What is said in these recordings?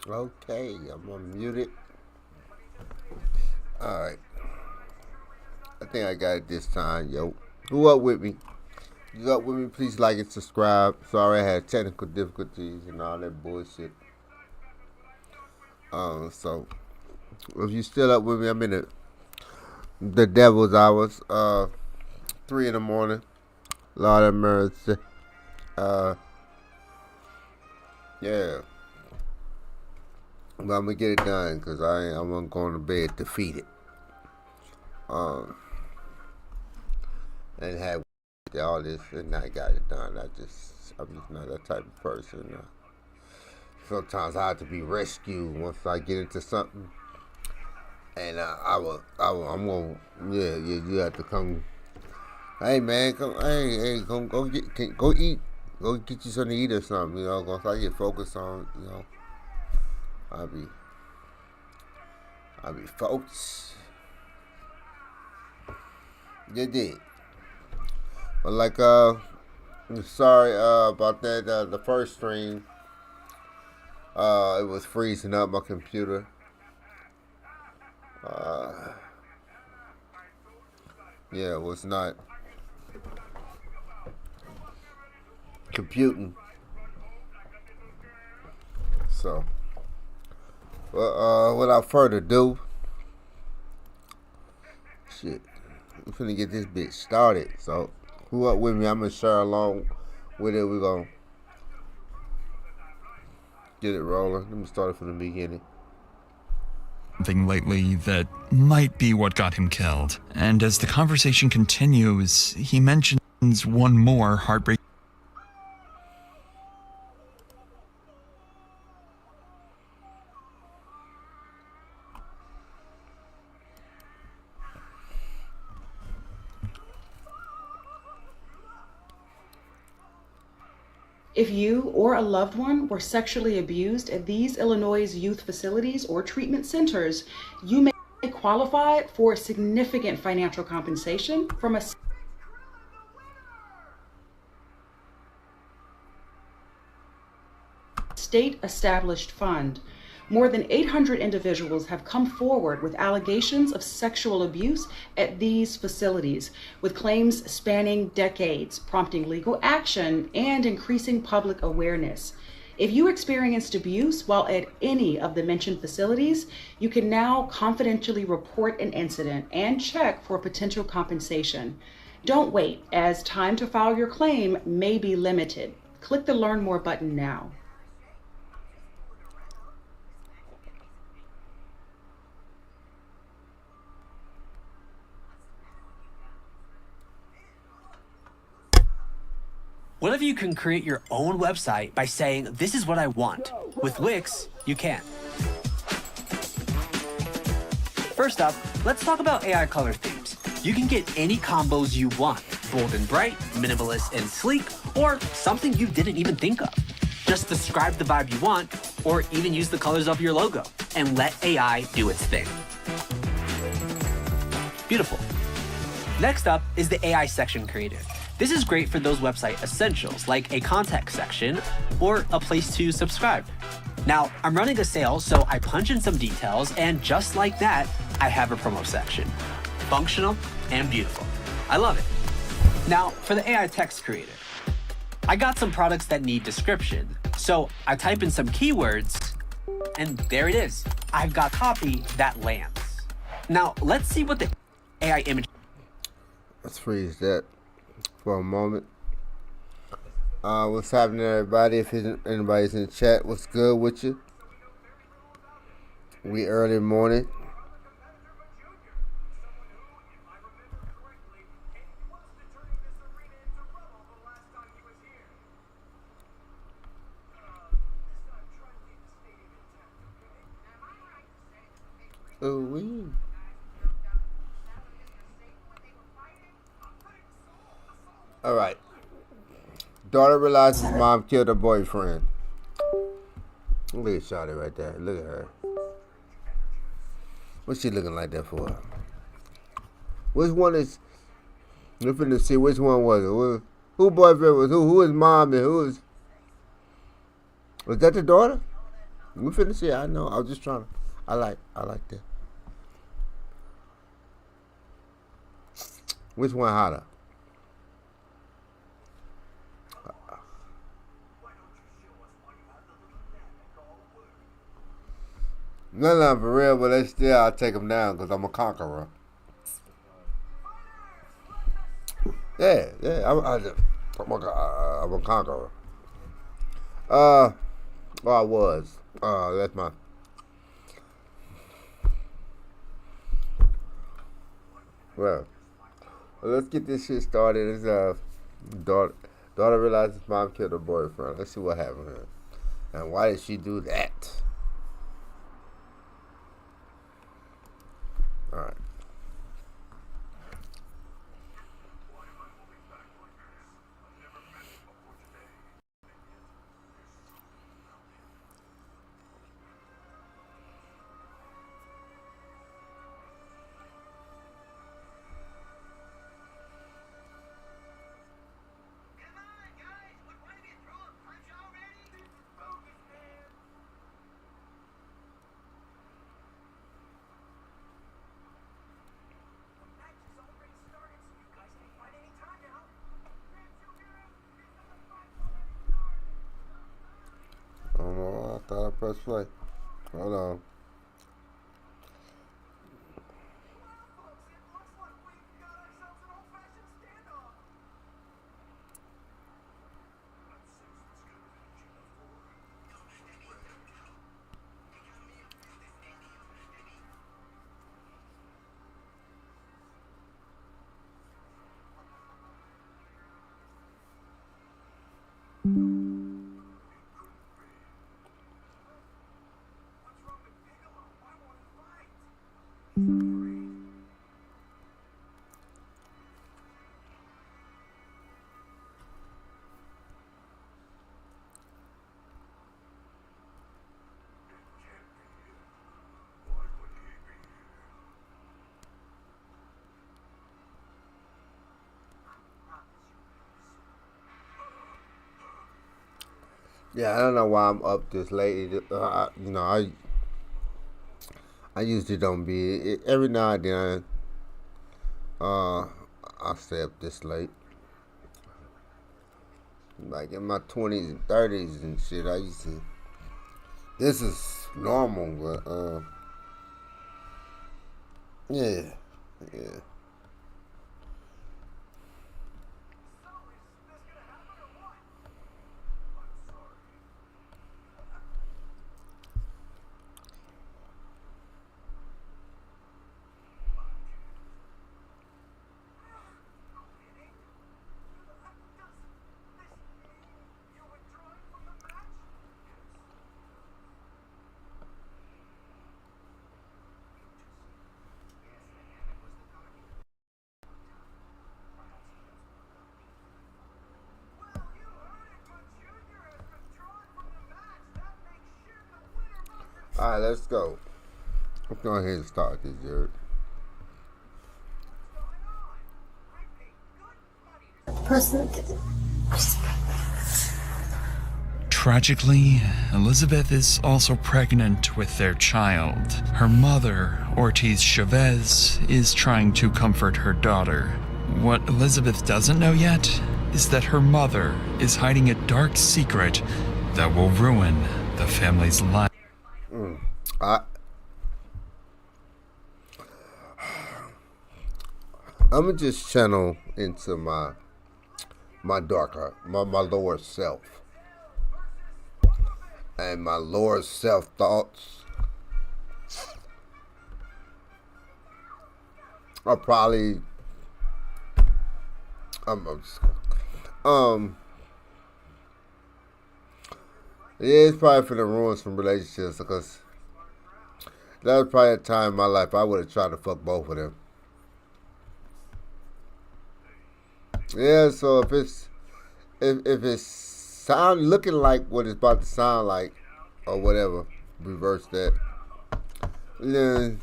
Okay, I'm unmuted. Alright. I think I got it this time, yo. Who up with me? You up with me? Please like and subscribe. Sorry I had technical difficulties and all that bullshit. So if you still up with me, I'm in the devil's hours. 3 in the morning. Lord of mercy. Yeah. But I'm gonna get it done because I'm going to bed defeated. And have all this and I got it done. I'm just not that type of person. Sometimes I have to be rescued once I get into something. And I'm gonna, yeah, you have to come. Hey man, go eat, go get you something to eat or something. Once I get focused on, I'll be focused. You did. But like, sorry about that. The first stream, it was freezing up my computer. Yeah, it was not computing. So, well, without further ado, shit, we're finna get this bitch started. So, who up with me? I'm gonna share along with it. We're gonna get it rolling. Let me start it from the beginning. Something lately that might be what got him killed. And as the conversation continues, he mentions one more heartbreak. If you or a loved one were sexually abused at these Illinois youth facilities or treatment centers, you may qualify for significant financial compensation from a state-established fund. More than 800 individuals have come forward with allegations of sexual abuse at these facilities, with claims spanning decades, prompting legal action and increasing public awareness. If you experienced abuse while at any of the mentioned facilities, you can now confidentially report an incident and check for potential compensation. Don't wait, as time to file your claim may be limited. Click the Learn More button now. What if you can create your own website by saying, this is what I want? With Wix, you can. First up, let's talk about AI color themes. You can get any combos you want, bold and bright, minimalist and sleek, or something you didn't even think of. Just describe the vibe you want, or even use the colors of your logo, and let AI do its thing. Beautiful. Next up is the AI section creator. This is great for those website essentials like a contact section or a place to subscribe. Now, I'm running a sale, so I punch in some details, and just like that, I have a promo section. Functional and beautiful. I love it. Now, for the AI text creator. I got some products that need description, so I type in some keywords, and there it is. I've got copy that lands. Now, let's see what the AI image... Let's freeze that for a moment. What's happening, everybody? If anybody's in the chat, what's good with you? We early morning. Oh, we. All right. Daughter realizes mom killed her boyfriend. Look at Shawty right there. Look at her. What's she looking like that for? Which one is... We're finna see which one was it. Who boyfriend was who? Who is mom and who is... Was that the daughter? We finished it. I know. I was just trying to. I like that. Which one hotter? No, for real, but they still, I'll take them down because I'm a conqueror. Yeah, I'm a conqueror. Well, I was. That's my. Well, let's get this shit started. His daughter realizes mom killed her boyfriend. Let's see what happened here. And why did she do that? All right. I don't know. I thought I pressed play. Hold on. Yeah, I don't know why I'm up this late. I usually don't be. Every now and then, I stay up this late. Like in my 20s and 30s and shit, I used to. This is normal, but yeah. All right, let's go. Let's go ahead and start this, Jared. Tragically, Elizabeth is also pregnant with their child. Her mother, Ortiz Chavez, is trying to comfort her daughter. What Elizabeth doesn't know yet is that her mother is hiding a dark secret that will ruin the family's life. I'm gonna just channel into my lower self, and my lower self thoughts are probably yeah, it's probably for the ruin some relationships, because that was probably a time in my life I would have tried to fuck both of them. Yeah, so if it's sound looking like what it's about to sound like, or whatever, reverse that. Then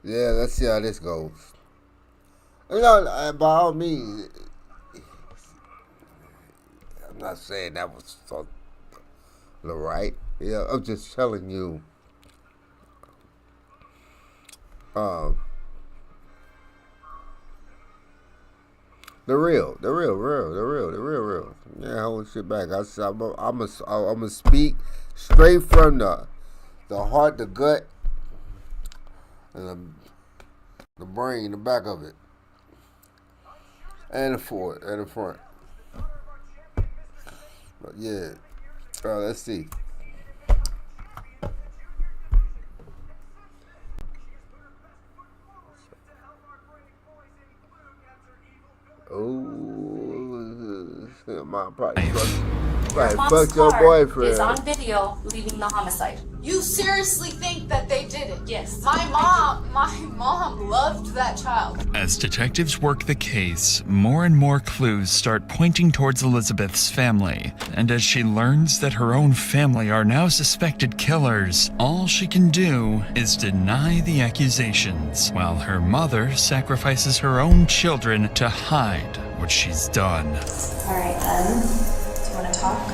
yeah, let's see how this goes. By all means, I'm not saying that was so right? Yeah, I'm just telling you. The real. Yeah, hold shit back. I'm gonna speak straight from the heart, the gut, and the brain, the back of it, and the forward, and the front. But yeah, let's see. Oh, my probably fucked your boyfriend. Is on video leaving the homicide. You seriously think that they did it? Yes. My mom loved that child. As detectives work the case, more and more clues start pointing towards Elizabeth's family. And as she learns that her own family are now suspected killers, all she can do is deny the accusations, while her mother sacrifices her own children to hide what she's done. All right, then. Do you want to talk?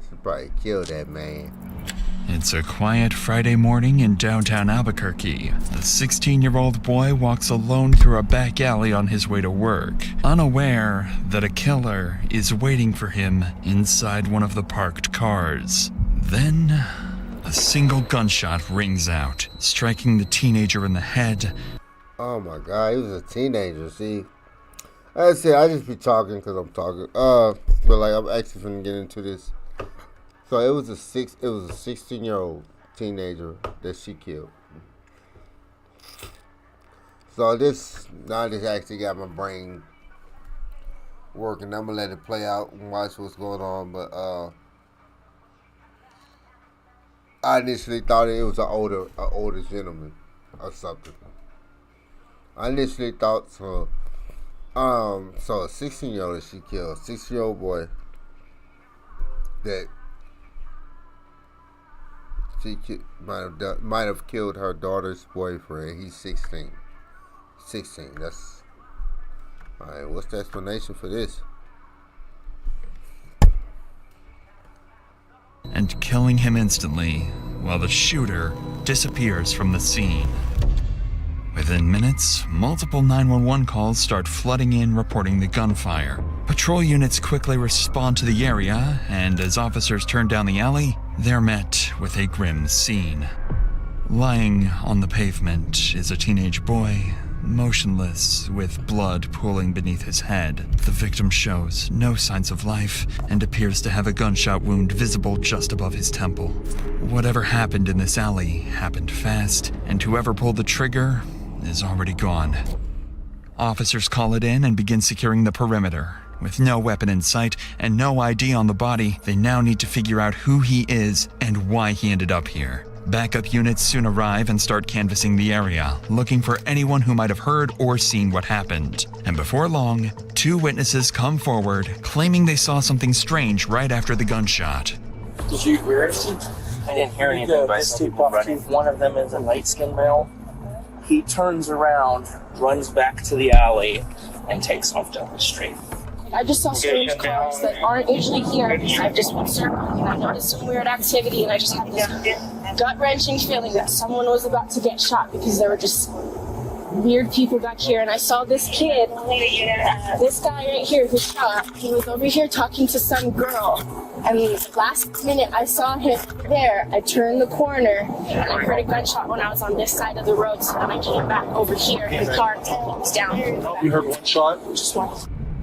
She probably killed that man. It's a quiet Friday morning in downtown Albuquerque. A 16-year-old boy walks alone through a back alley on his way to work, unaware that a killer is waiting for him inside one of the parked cars. Then, a single gunshot rings out, striking the teenager in the head. Oh my God, he was a teenager. See, I said I just be talking because I'm talking. But like I'm actually finna get into this. So it was a 16-year-old teenager that she killed. So this actually got my brain working. I'm gonna let it play out and watch what's going on. But I initially thought it was an older gentleman or something. I initially thought so. So a 16-year-old that she killed, a 6-year-old boy that she might have killed her daughter's boyfriend. He's 16. 16. That's all right. What's the explanation for this? And killing him instantly, while the shooter disappears from the scene. Within minutes, multiple 911 calls start flooding in reporting the gunfire. Patrol units quickly respond to the area, and as officers turn down the alley, they're met with a grim scene. Lying on the pavement is a teenage boy, motionless, with blood pooling beneath his head. The victim shows no signs of life and appears to have a gunshot wound visible just above his temple. Whatever happened in this alley happened fast, and whoever pulled the trigger is already gone. Officers call it in and begin securing the perimeter. With no weapon in sight and no ID on the body, they now need to figure out who he is and why he ended up here. Backup units soon arrive and start canvassing the area, looking for anyone who might have heard or seen what happened. And before long, 2 witnesses come forward, claiming they saw something strange right after the gunshot. Did you hear anything? I didn't hear anything, but I saw people running. One of them is a light-skinned male. He turns around, runs back to the alley, and takes off down the street. I just saw strange cars that aren't usually here. I've just been circling and I noticed some weird activity and I just had this gut-wrenching feeling that someone was about to get shot because there were just weird people back here. And I saw this kid, this guy right here who shot, he was over here talking to some girl. And last minute I saw him there, I turned the corner and I heard a gunshot when I was on this side of the road. So then I came back over here and the car was down. You heard one shot? Just one.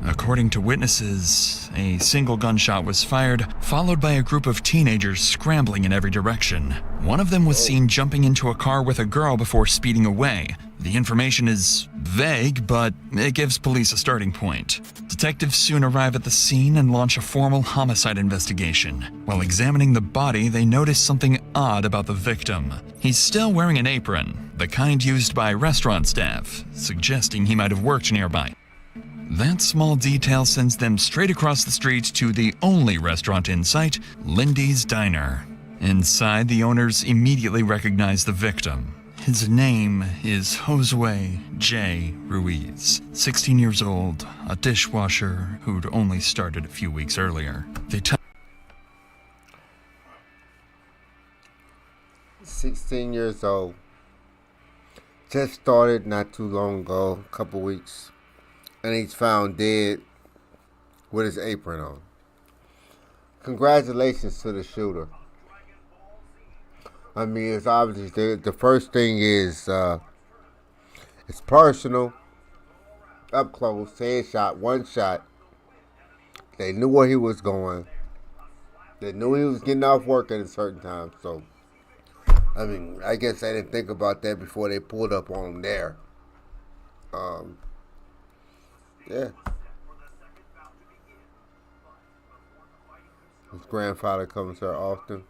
According to witnesses, a single gunshot was fired, followed by a group of teenagers scrambling in every direction. One of them was seen jumping into a car with a girl before speeding away. The information is vague, but it gives police a starting point. Detectives soon arrive at the scene and launch a formal homicide investigation. While examining the body, they notice something odd about the victim. He's still wearing an apron, the kind used by restaurant staff, suggesting he might have worked nearby. That small detail sends them straight across the street to the only restaurant in sight, Lindy's Diner. Inside, the owners immediately recognize the victim. His name is Josue J. Ruiz, 16 years old, a dishwasher who'd only started a few weeks earlier. They tell 16 years old. Just started not too long ago, a couple weeks. And he's found dead with his apron on. Congratulations to the shooter. I mean, it's obvious. The first thing is, it's personal, up close, headshot, one shot. They knew where he was going. They knew he was getting off work at a certain time. So, I mean, I guess they didn't think about that before they pulled up on him there. Yeah. His grandfather comes here often.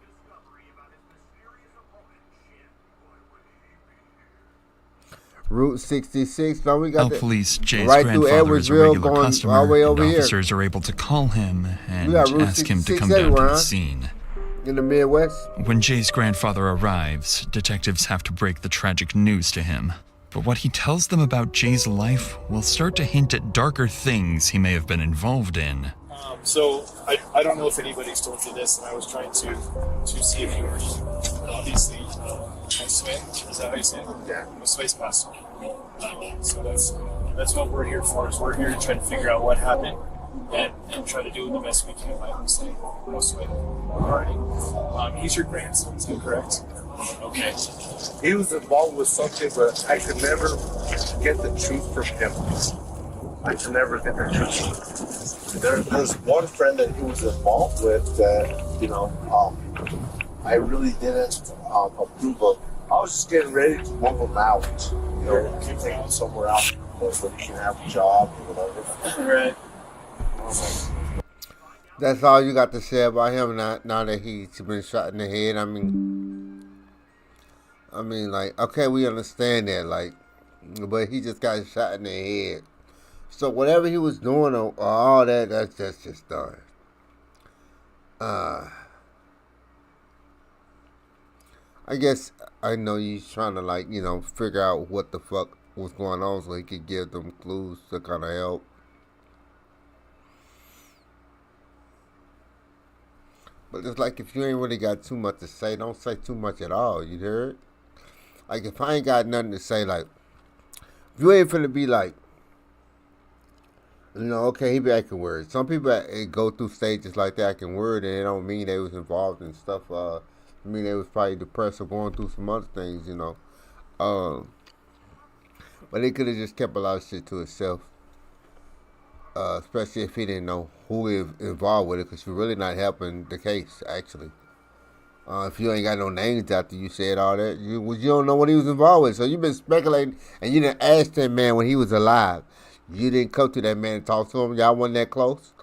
Route 66. No, we got police Jay's right grandfather is a regular customer, all the way and over officers here. are able to call him and got Route ask him to 66 come down to everywhere, the huh? scene. In the Midwest. When Jay's grandfather arrives, detectives have to break the tragic news to him. But what he tells them about Jay's life will start to hint at darker things he may have been involved in. So I don't know if anybody's told you this, and I was trying to see if you were obviously Josue. Is that how you say it? Yeah. Josue's passed away. So that's what we're here for. Is we're here to try to figure out what happened and try to do the best we can. Like I'm saying, Josue. Alright. He's your grandson. Is that correct? Okay. He was involved with something, but I could never get the truth from him. I could never get the truth. There's one friend that he was involved with that, you know, I really didn't approve of. I was just getting ready to move him out, you know, to take him somewhere else so he can have a job or whatever. Right. That's all you got to say about him now that he's been shot in the head. I mean, like, okay, we understand that, like, but he just got shot in the head. So whatever he was doing or all that's just done. I guess I know he's trying to, like, you know, figure out what the fuck was going on so he could give them clues to kind of help. But it's like if you ain't really got too much to say, don't say too much at all. You heard? Like if I ain't got nothing to say, like if you ain't finna be like, you know, okay, he be acting weird. Some people go through stages like that acting weird, and it don't mean they was involved in stuff. I mean they was probably depressed or going through some other things, you know. But he could have just kept a lot of shit to himself. Especially if he didn't know who is involved with it, because you're really not helping the case, actually. If you ain't got no names after you said all that, you don't know what he was involved with. So you've been speculating, and you didn't ask that man when he was alive. You didn't come to that man and talk to him. Y'all wasn't that close.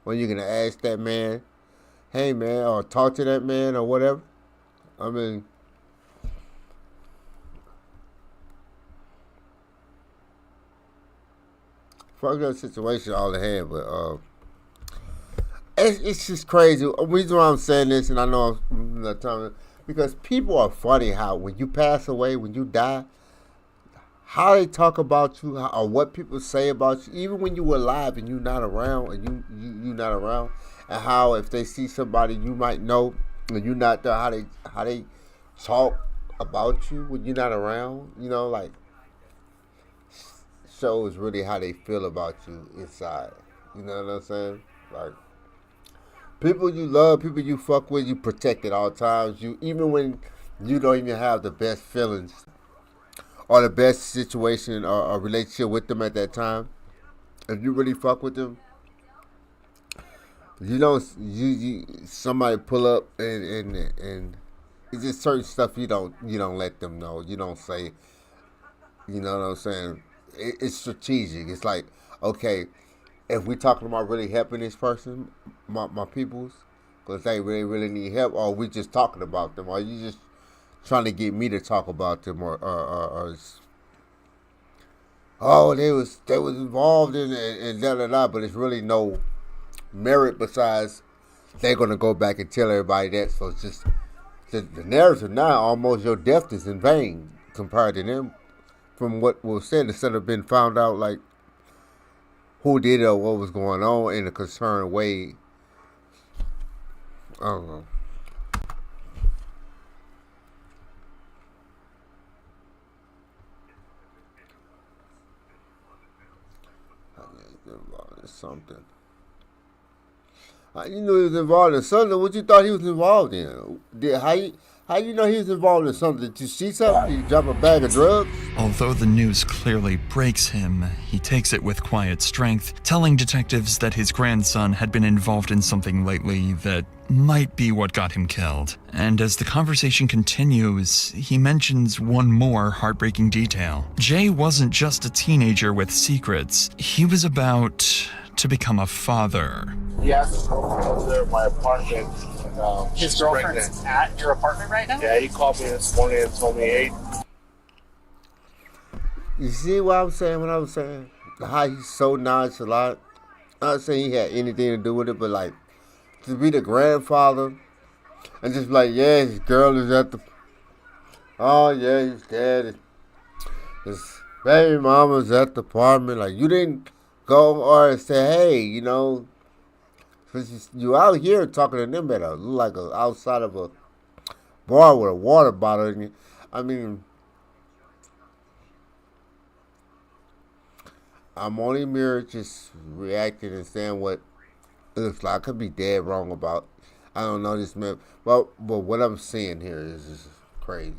When you gonna ask that man, hey man, or talk to that man or whatever. I mean, fucked up situation all the hand, but it's just crazy. The reason why I'm saying this, and I know I'm not telling, because people are funny how when you pass away, when you die, how they talk about you, or what people say about you, even when you were alive and you're not around, and you not around, and how if they see somebody you might know and you're not there, how they talk about you when you're not around, you know, like shows really how they feel about you inside. You know what I'm saying? Like people you love, people you fuck with, you protect at all times. You even when you don't even have the best feelings or the best situation or relationship with them at that time, if you really fuck with them, you don't somebody pull up and it's just certain stuff you don't let them know. You don't say, you know what I'm saying? It's strategic. It's like, okay, if we talking about really helping this person, my peoples, because they really need help, or we just talking about them, or you just trying to get me to talk about them, or oh, they was involved in it and da da da, but it's really no merit besides they're gonna go back and tell everybody that. So it's just the narrative now, almost your death is in vain compared to them. From what was said, instead of being found out like who did it or what was going on in a concerned way. I don't know. Involved in something. You knew he was involved in something. What you thought he was involved in? How you know he was involved in something? Did you see something? Did you drop a bag of drugs? Although the news clearly breaks him, he takes it with quiet strength, telling detectives that his grandson had been involved in something lately that might be what got him killed. And as the conversation continues, he mentions one more heartbreaking detail. Jay wasn't just a teenager with secrets. He was about to become a father. He has a girlfriend over there at my apartment. And, His girlfriend's at your apartment right now? Yeah, he called me this morning and told me, hey. You see what I was saying? What I was saying? How he's so nonchalant. I'm not saying he had anything to do with it, but like to be the grandfather and just like, yeah, his girl is at the. Oh yeah, he's dead. His baby mama's at the apartment. Like you didn't go or say, hey, you know. Cause you out here talking to them at outside of a bar with a water bottle. And I mean, I'm only mere just reacting and saying what it looks like. I could be dead wrong about. I don't know this man, but what I'm seeing here is just crazy.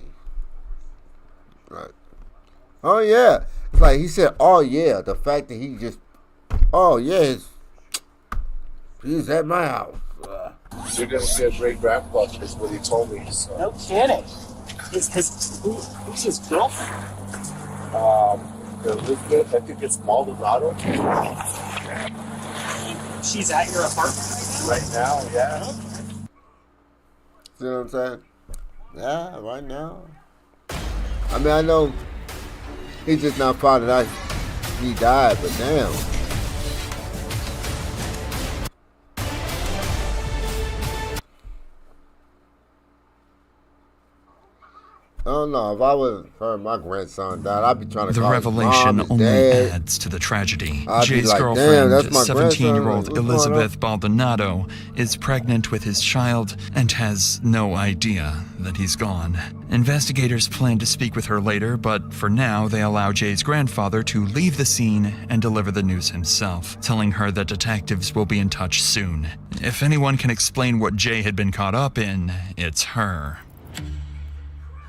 Right? Oh yeah, it's like he said. Oh yeah, the fact that he just. Oh yeah. He's at my house. You're going to get a great grandfather, is what he told me. So. No kidding. Who's his girlfriend? Elizabeth, I think it's Maldonado. She's at your apartment right now, yeah. See what I'm saying? Yeah, right now. I mean, I know he's just not found out he died, but damn. I don't know. If I was heard my grandson died, I'd be trying to The call revelation his mom, his only dad. adds to the tragedy. I'd be Jay's like, girlfriend, damn, that's my 17-year-old grandson. Elizabeth Baldonado, is pregnant with his child and has no idea that he's gone. Investigators plan to speak with her later, but for now they allow Jay's grandfather to leave the scene and deliver the news himself, telling her that detectives will be in touch soon. If anyone can explain what Jay had been caught up in, it's her.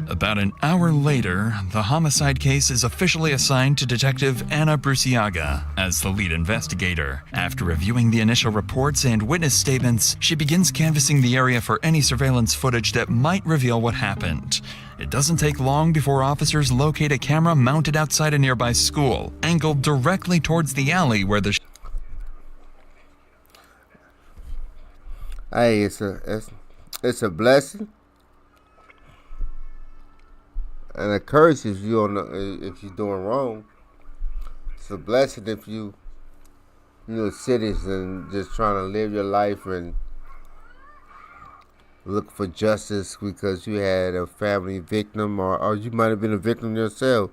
About an hour later, the homicide case is officially assigned to Detective Anna Bruciaga as the lead investigator. After reviewing the initial reports and witness statements, she begins canvassing the area for any surveillance footage that might reveal what happened. It doesn't take long before officers locate a camera mounted outside a nearby school, angled directly towards the alley where the Hey, it's a blessing. And a curse if you don't know, if you're doing wrong. It's a blessing if you citizen just trying to live your life and look for justice because you had a family victim or you might have been a victim yourself.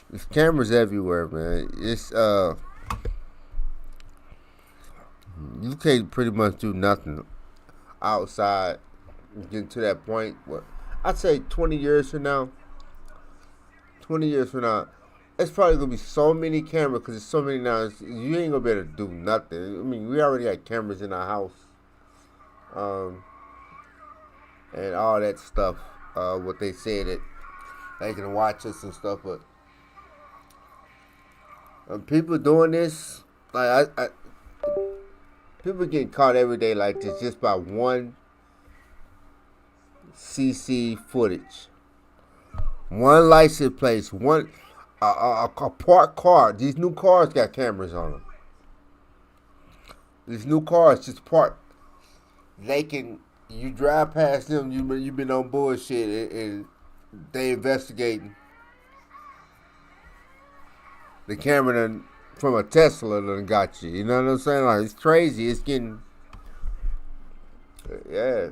There's cameras everywhere, man. It's you can't pretty much do nothing outside getting to that point. What I'd say 20 years from now. 20 years from now, it's probably going to be so many cameras because there's so many now, you ain't going to be able to do nothing. I mean, we already got cameras in our house and all that stuff, what they say that they can watch us and stuff, but people doing this, like people getting caught every day like this just by one CC footage. One license plate, one a parked car. These new cars got cameras on them. These new cars just parked. You drive past them, you've been on bullshit, and they investigating. The camera from a Tesla done got you. You know what I'm saying? Like, it's crazy. It's getting, yeah.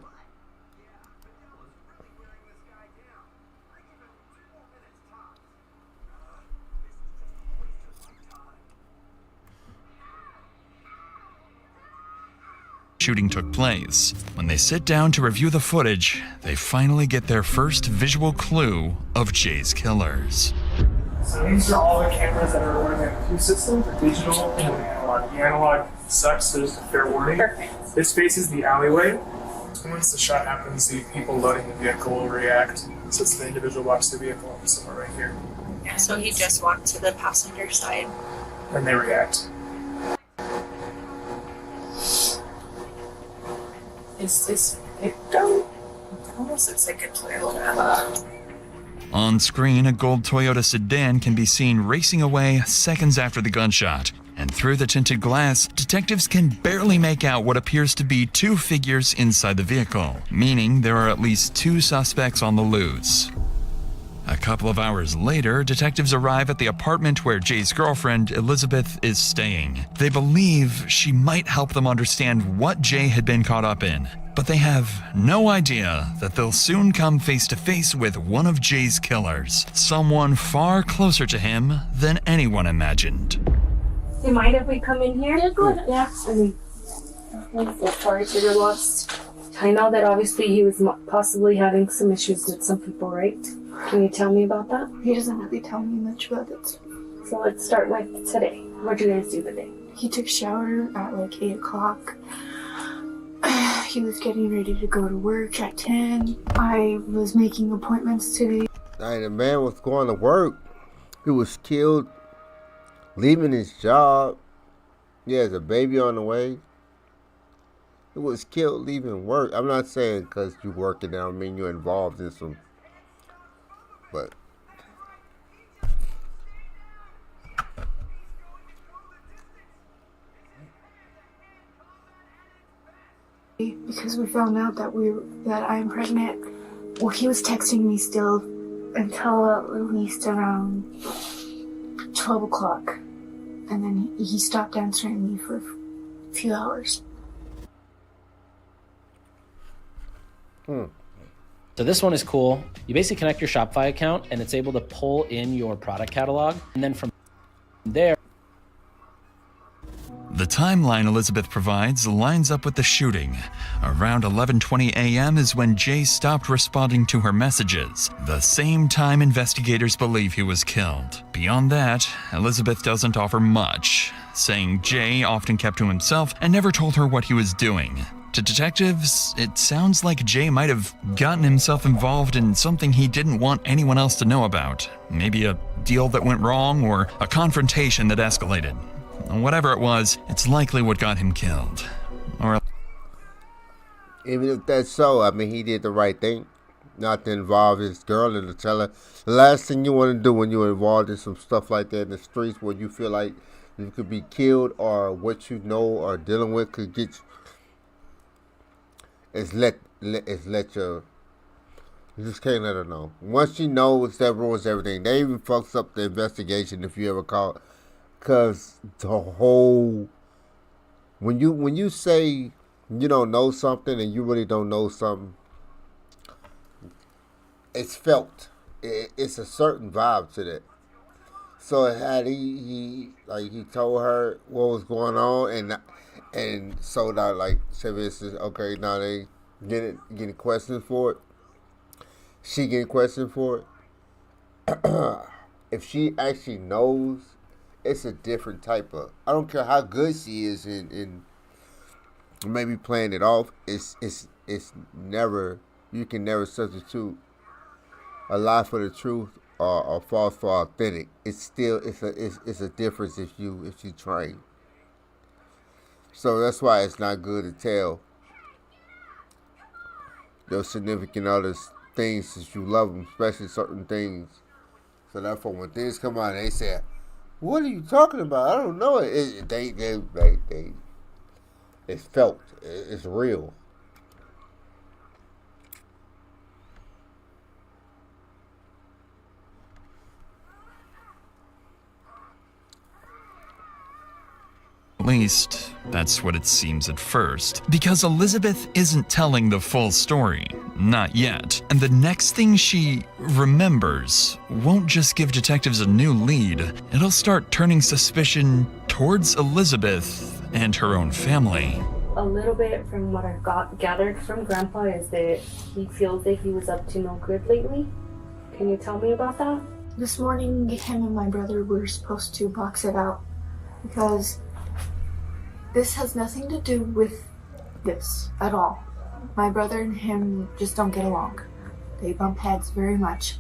shooting took place. When they sit down to review the footage, they finally get their first visual clue of Jay's killers. So these are all the cameras that are running on two systems, the digital and the analog. The analog sucks, so just a fair warning. Perfect. This faces the alleyway. Once the shot happens, the people loading the vehicle will react. So it's the individual box of the vehicle somewhere right here. Yeah, so he just walked to the passenger side. And they react. It almost looks like a Toyota. On screen, a gold Toyota sedan can be seen racing away seconds after the gunshot. And through the tinted glass, detectives can barely make out what appears to be two figures inside the vehicle, meaning there are at least two suspects on the loose. A couple of hours later, detectives arrive at the apartment where Jay's girlfriend, Elizabeth, is staying. They believe she might help them understand what Jay had been caught up in, but they have no idea that they'll soon come face to face with one of Jay's killers, someone far closer to him than anyone imagined. Do you mind if we come in here? Yeah, go ahead. Yeah. I'm so sorry for your loss. I know that obviously he was possibly having some issues with some people, right? Can you tell me about that? He doesn't really tell me much about it. So let's start with today. What'd you guys do today? He took a shower at like 8 o'clock. He was getting ready to go to work at 10. I was making appointments today. And the man was going to work. He was killed, leaving his job. He has a baby on the way. He was killed leaving work. I'm not saying because you're working there, I mean you're involved in some, but because we found out that I'm pregnant. Well, he was texting me still until at least around 12 o'clock. And then he stopped answering me for a few hours. So this one is cool. You basically connect your Shopify account and it's able to pull in your product catalog. And then from there, the timeline Elizabeth provides lines up with the shooting. Around 11:20 a.m. is when Jay stopped responding to her messages, the same time investigators believe he was killed. Beyond that, Elizabeth doesn't offer much, saying Jay often kept to himself and never told her what he was doing. To detectives, it sounds like Jay might have gotten himself involved in something he didn't want anyone else to know about. Maybe a deal that went wrong or a confrontation that escalated. Whatever it was, it's likely what got him killed. Or even if that's so, I mean, he did the right thing. Not to involve his girl and to tell her. The last thing you want to do when you're involved in some stuff like that in the streets where you feel like you could be killed or what you know or dealing with could get you, is let your, you just can't let her know. Once she knows, that ruins everything. They even fucks up the investigation if you ever call, because the whole, when you say you don't know something and you really don't know something, it's felt. It's a certain vibe to that. So it had he told her what was going on and so that, like, say for instance, okay, now they getting questioned for it. She getting questioned for it. If she actually knows, it's a different type of. I don't care how good she is in maybe playing it off. It's never, you can never substitute a lie for the truth or false for authentic. It's still it's a difference if you train. So that's why it's not good to tell your significant others things that you love them, especially certain things. So therefore, when things come out, they say, "What are you talking about? I don't know." It's felt. It's real. At least, that's what it seems at first. Because Elizabeth isn't telling the full story. Not yet. And the next thing she remembers won't just give detectives a new lead. It'll start turning suspicion towards Elizabeth and her own family. a little bit from what I gathered from Grandpa is that he feels that he was up to no good lately. Can you tell me about that? This morning, him and my brother were supposed to box it out because this has nothing to do with this at all. My brother and him just don't get along. They bump heads very much.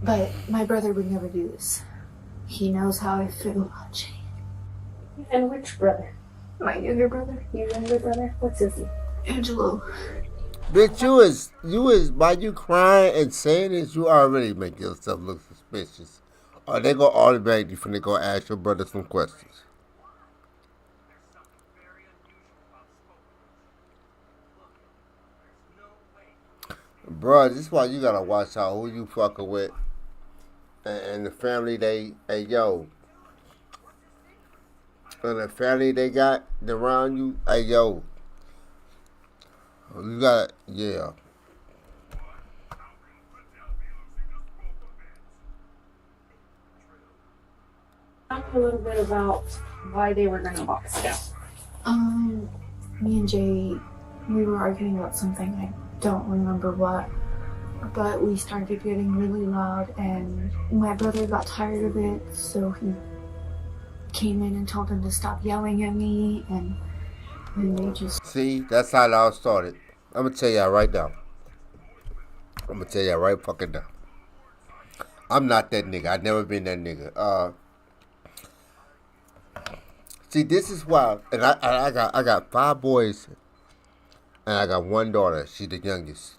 But my brother would never do this. He knows how I feel about Jane. And which brother? My younger brother. Your younger brother? What's his name? Angelo. Bitch, you is by you crying and saying this, you already make yourself look suspicious. Or they go automatically finna go ask your brother some questions. Bruh, this is why you gotta watch out who you fucking with. And the family hey yo. And the family they got around you, hey yo. You gotta, yeah. Talk a little bit about why they were gonna box it out. Me and Jay, we were arguing about something. I don't remember what, but we started getting really loud and my brother got tired of it, so he came in and told him to stop yelling at me, and they just... See, that's how it all started. I'm gonna tell y'all right now. I'm gonna tell y'all right fucking now. I'm not that nigga. I've never been that nigga. See, this is why, and I got 5 boys, and I got 1 daughter. She's the youngest.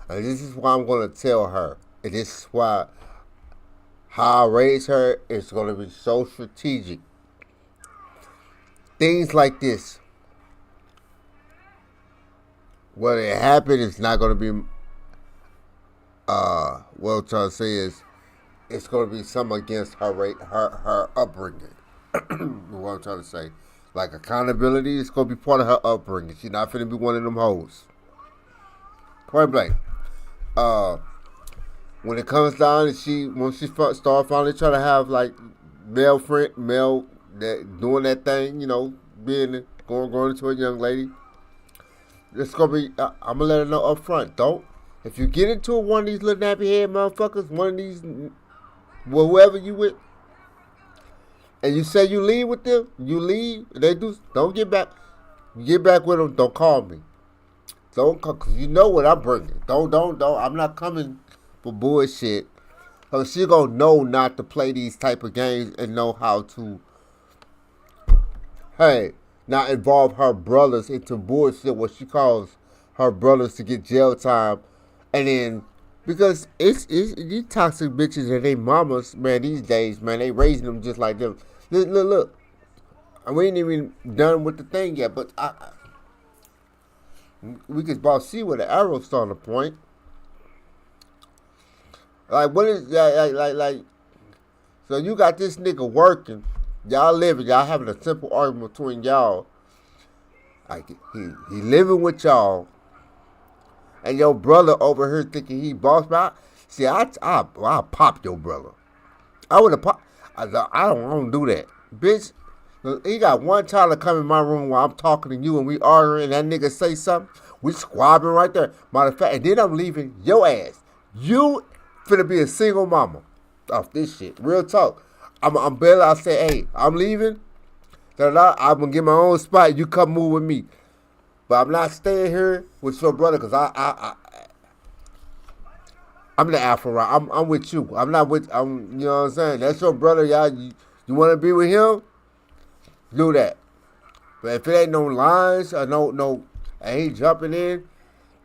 And this is why I'm gonna tell her. And this is why how I raise her is gonna be so strategic. Things like this, what it happened is not gonna be. What I'm trying to say is, it's gonna be something against her upbringing. What I'm trying to say, like accountability, it's gonna be part of her upbringing. She's not finna be one of them hoes. Point blank. When it comes down and when she start finally trying to have like male that doing that thing, you know, going into a young lady, it's gonna be. I'm gonna let her know up front. Don't. If you get into one of these little nappy head motherfuckers, one of these, whoever you with, and you say you leave with them, you leave. They do. Don't get back. Get back with them. Don't call me. Don't come, cause you know what I'm bringing. Don't. I'm not coming for bullshit. So she gonna know not to play these type of games and know how to, hey, not involve her brothers into bullshit. What she calls her brothers to get jail time, and then because it's these toxic bitches and they mamas, man. These days, man, they raising them just like them. Look. We ain't even done with the thing yet, but we could about see where the arrow's starting to point. Like, what is that? Like, so you got this nigga working, y'all living, y'all having a simple argument between y'all. Like, he living with y'all, and your brother over here thinking he boss man. See, I'll pop your brother. I would have pop. I don't do that, bitch. He got one time to come in my room while I'm talking to you and we arguing and that nigga say something, we squabbling right there. Matter of fact, and then I'm leaving your ass. You finna be a single mama off this shit. Real talk. I'm barely, I say, hey, I'm leaving. I'm gonna get my own spot. You come move with me. But I'm not staying here with your brother because I'm the alpha. I'm with you. I'm not with, you know what I'm saying? That's your brother, y'all. You want to be with him? Do that. But if it ain't no lines or no, and he jumping in,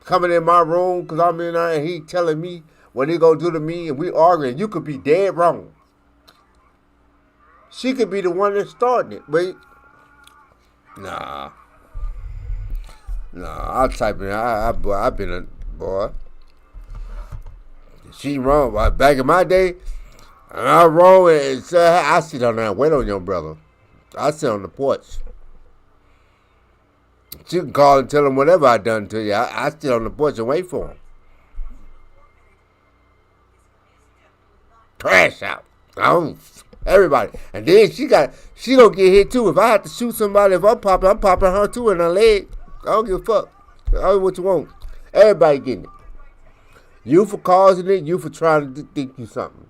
coming in my room because I'm in there and he telling me what he gonna do to me and we arguing, you could be dead wrong. She could be the one that's starting it, but nah, I'll type in. I've been a boy. She wrong. Back in my day, and I wrong and say, I sit down there and wait on your brother. I sit on the porch. You can call and tell him whatever I done to you. I sit on the porch and wait for him. Crash out. Everybody. And then she gonna get hit too. If I have to shoot somebody, if I'm popping her too in her leg. I don't give a fuck. I don't know what you want. Everybody getting it. You for causing it, you for trying to think you something.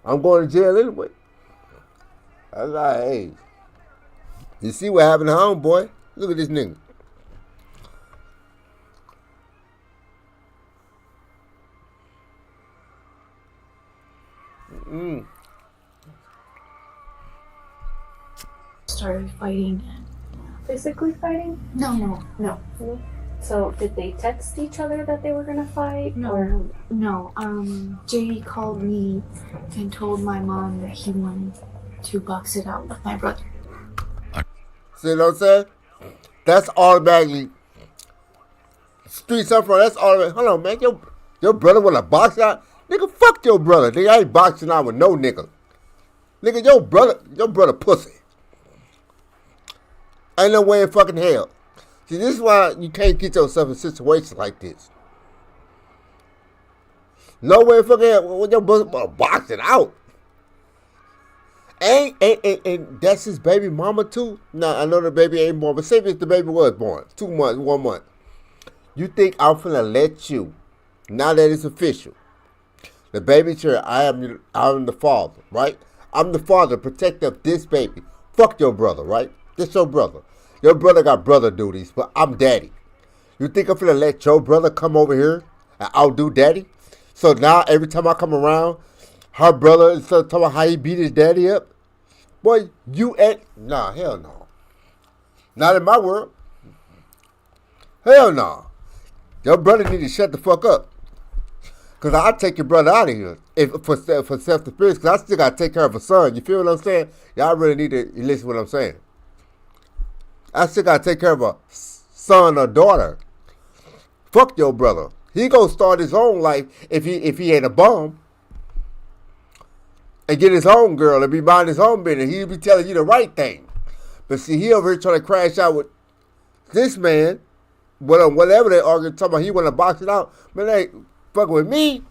I'm going to jail anyway. I was like, hey. You see what happened to homeboy? Look at this nigga. Started fighting. Physically fighting? No. So did they text each other that they were gonna fight? No. Jay called me and told my mom that he wanted to box it out with my brother. See what I'm saying? That's automatically street suffering. That's automatically. Hold on, man. Your brother want to box out? Nigga, fuck your brother. Nigga, I ain't boxing out with no nigga. Nigga, your brother pussy. Ain't no way in fucking hell. See, this is why you can't get yourself in situations like this. No way in fucking hell. With your brother box it out. And that's his baby mama too? Nah, I know the baby ain't born, but say if the baby was born. 2 months, 1 month. You think I'm finna let you, now that it's official, the baby's here, I'm the father, right? I'm the father, protector of this baby. Fuck your brother, right? This your brother. Your brother got brother duties, but I'm daddy. You think I'm finna let your brother come over here and outdo daddy? So now every time I come around, her brother is talking about how he beat his daddy up? Boy, nah, hell no. Not in my world. Hell no. Your brother need to shut the fuck up. Because I'll take your brother out of here for self-defense, because I still got to take care of a son. You feel what I'm saying? Y'all really need to listen to what I'm saying. I still got to take care of a son or daughter. Fuck your brother. He gonna start his own life if he ain't a bum. And get his own girl and be minding his own business. He'll be telling you the right thing. But see, he over here trying to crash out with this man, whatever they arguing, talking about he want to box it out. Man, they fucking with me.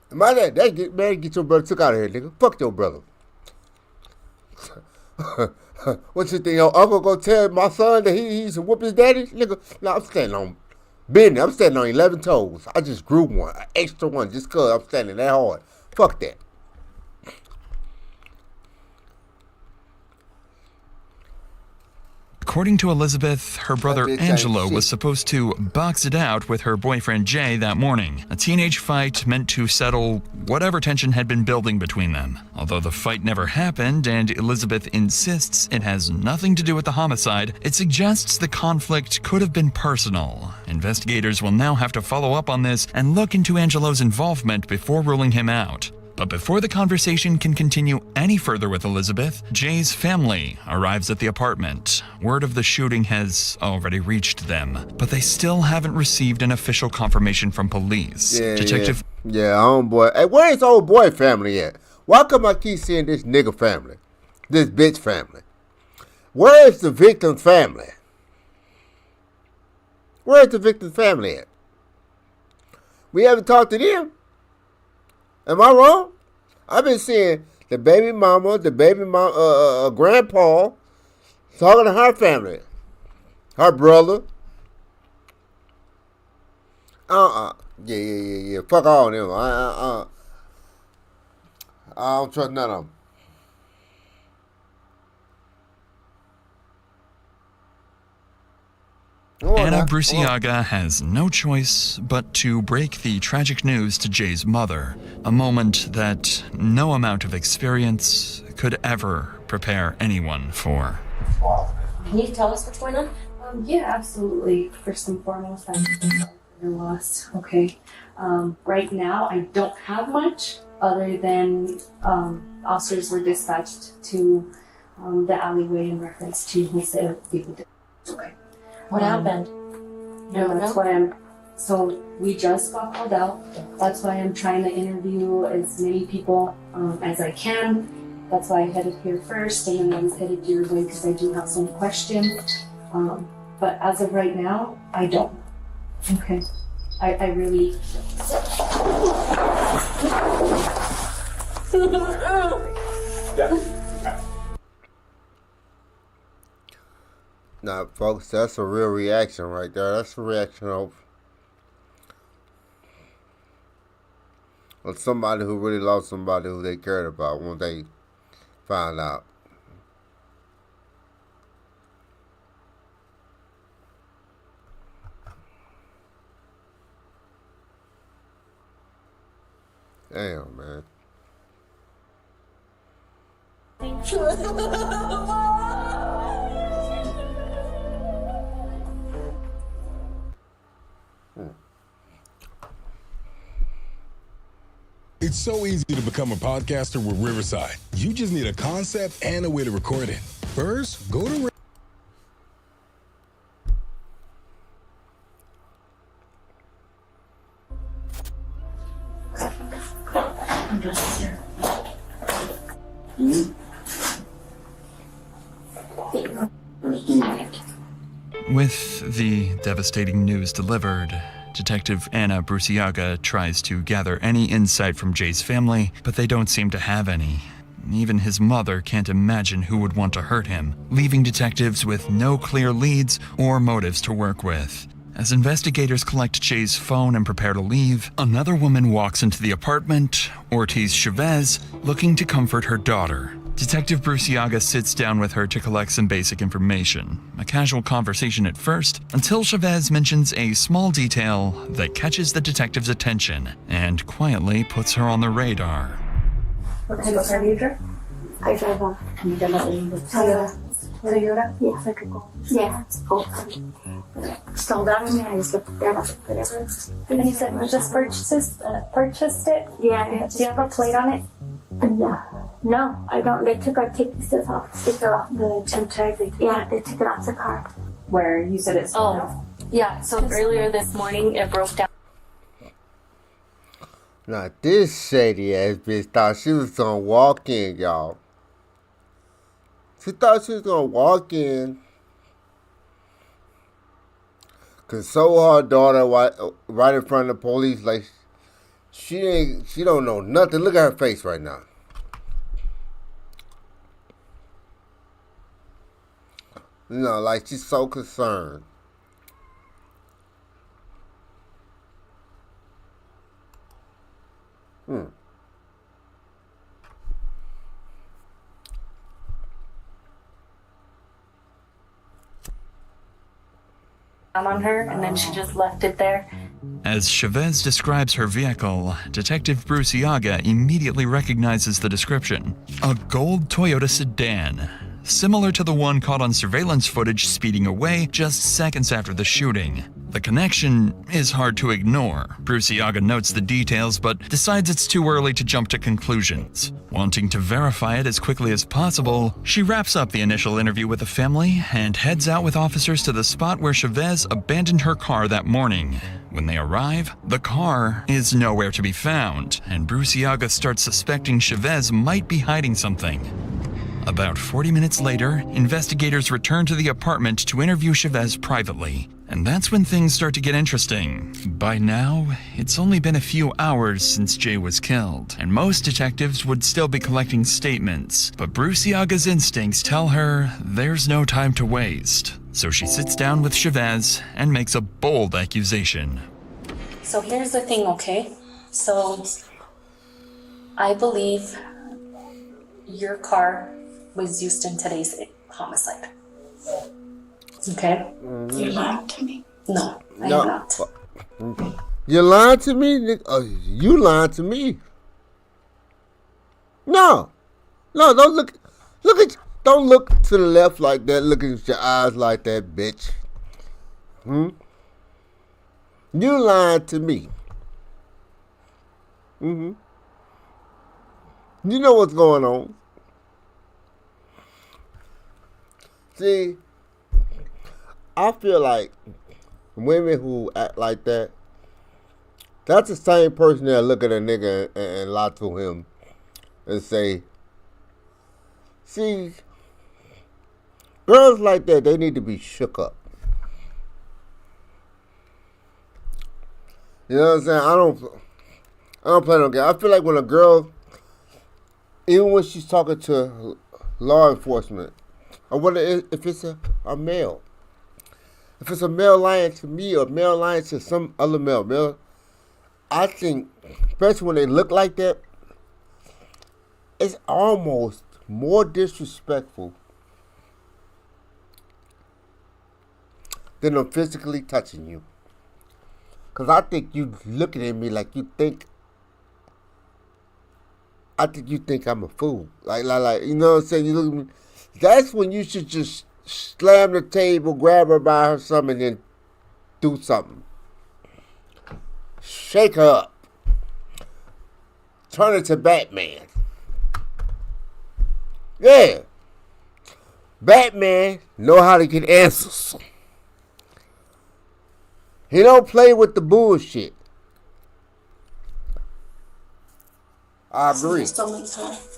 My dad, get your brother took out of here, nigga. Fuck your brother. What you think, your uncle gonna tell my son that he used to whoop his daddy? Nigga, no, I'm standing on business. I'm standing on 11 toes. I just grew one, an extra one, just cause I'm standing that hard. Fuck that. According to Elizabeth, her brother Angelo was supposed to box it out with her boyfriend Jay that morning. A teenage fight meant to settle whatever tension had been building between them. Although the fight never happened and Elizabeth insists it has nothing to do with the homicide, it suggests the conflict could have been personal. Investigators will now have to follow up on this and look into Angelo's involvement before ruling him out. But before the conversation can continue any further with Elizabeth, Jay's family arrives at the apartment. Word of the shooting has already reached them, but they still haven't received an official confirmation from police. Detective... Yeah, homeboy. Hey, where is old boy family at? Why come I keep seeing this nigga family? This bitch family? Where is the victim's family? Where is the victim's family at? We haven't talked to them. Am I wrong? I've been seeing the baby mama, grandpa, talking to her family, her brother. Yeah. Fuck all of them. I don't trust none of them. Anna Bruciaga has no choice but to break the tragic news to Jay's mother, a moment that no amount of experience could ever prepare anyone for. Can you tell us what's going on? Yeah, absolutely. First and foremost, I'm your loss. Okay. Right now, I don't have much other than officers were dispatched to the alleyway in reference to who's the people. Okay. What happened? No, that's why so we just got called out. That's why I'm trying to interview as many people as I can. That's why I headed here first, and then I was headed your way because I do have some questions. But as of right now, I don't. Okay. I really... Now, folks, that's a real reaction right there. That's a reaction of somebody who really lost somebody who they cared about when they found out. Damn, man. It's so easy to become a podcaster with Riverside. You just need a concept and a way to record it. First, go to With the devastating news delivered, Detective Anna Bruciaga tries to gather any insight from Jay's family, but they don't seem to have any. Even his mother can't imagine who would want to hurt him, leaving detectives with no clear leads or motives to work with. As investigators collect Jay's phone and prepare to leave, another woman walks into the apartment, Ortiz Chavez, looking to comfort her daughter. Detective Bruciaga sits down with her to collect some basic information. A casual conversation at first, until Chavez mentions a small detail that catches the detective's attention and quietly puts her on the radar. What kind of car do you drive? I drive a Toyota. Toyota? Yes, I could go. Yeah, it's cool. Soldado, I used to whatever. And you said you just purchased it? Yeah. Do you have a plate on it? Yeah. No, I don't. They took our sticker off the temp tag. Yeah, they took it off the car. Where you said it's yeah. So earlier this morning it broke down. Now this shady ass bitch thought she was gonna walk in, y'all. She thought she was gonna walk in, console her daughter right in front of the police, like she don't know nothing. Look at her face right now. You know, like she's so concerned. On her, and then she just left it there. As Chavez describes her vehicle, Detective Bruciaga immediately recognizes the description. A gold Toyota sedan, similar to the one caught on surveillance footage speeding away just seconds after the shooting. The connection is hard to ignore. Bruciaga notes the details but decides it's too early to jump to conclusions. Wanting to verify it as quickly as possible, she wraps up the initial interview with the family and heads out with officers to the spot where Chavez abandoned her car that morning. When they arrive, the car is nowhere to be found, and Bruciaga starts suspecting Chavez might be hiding something. About 40 minutes later, investigators return to the apartment to interview Chavez privately. And that's when things start to get interesting. By now, it's only been a few hours since Jay was killed, and most detectives would still be collecting statements. But Bruciaga's instincts tell her there's no time to waste. So she sits down with Chavez and makes a bold accusation. So here's the thing, okay? So I believe your car was used in today's homicide. Okay? You lied to me. No, I am not. You lied to me? You lied to me. No, don't look don't look to the left like that, looking at your eyes like that, bitch. You lied to me. You know what's going on. See, I feel like women who act like that, that's the same person that look at a nigga and lie to him and say, see, girls like that, they need to be shook up. You know what I'm saying? I don't play no game. I feel like when a girl even when she's talking to law enforcement, or whether if it's a male. If it's a male lying to me or a male lying to some other male, I think, especially when they look like that, it's almost more disrespectful than them physically touching you. Because I think you looking at me like you think, I'm a fool. Like, you know what I'm saying? You look at me. That's when you should just slam the table, grab her by her something, and then do something. Shake her up. Turn it to Batman. Yeah. Batman know how to get answers. He don't play with the bullshit. I agree.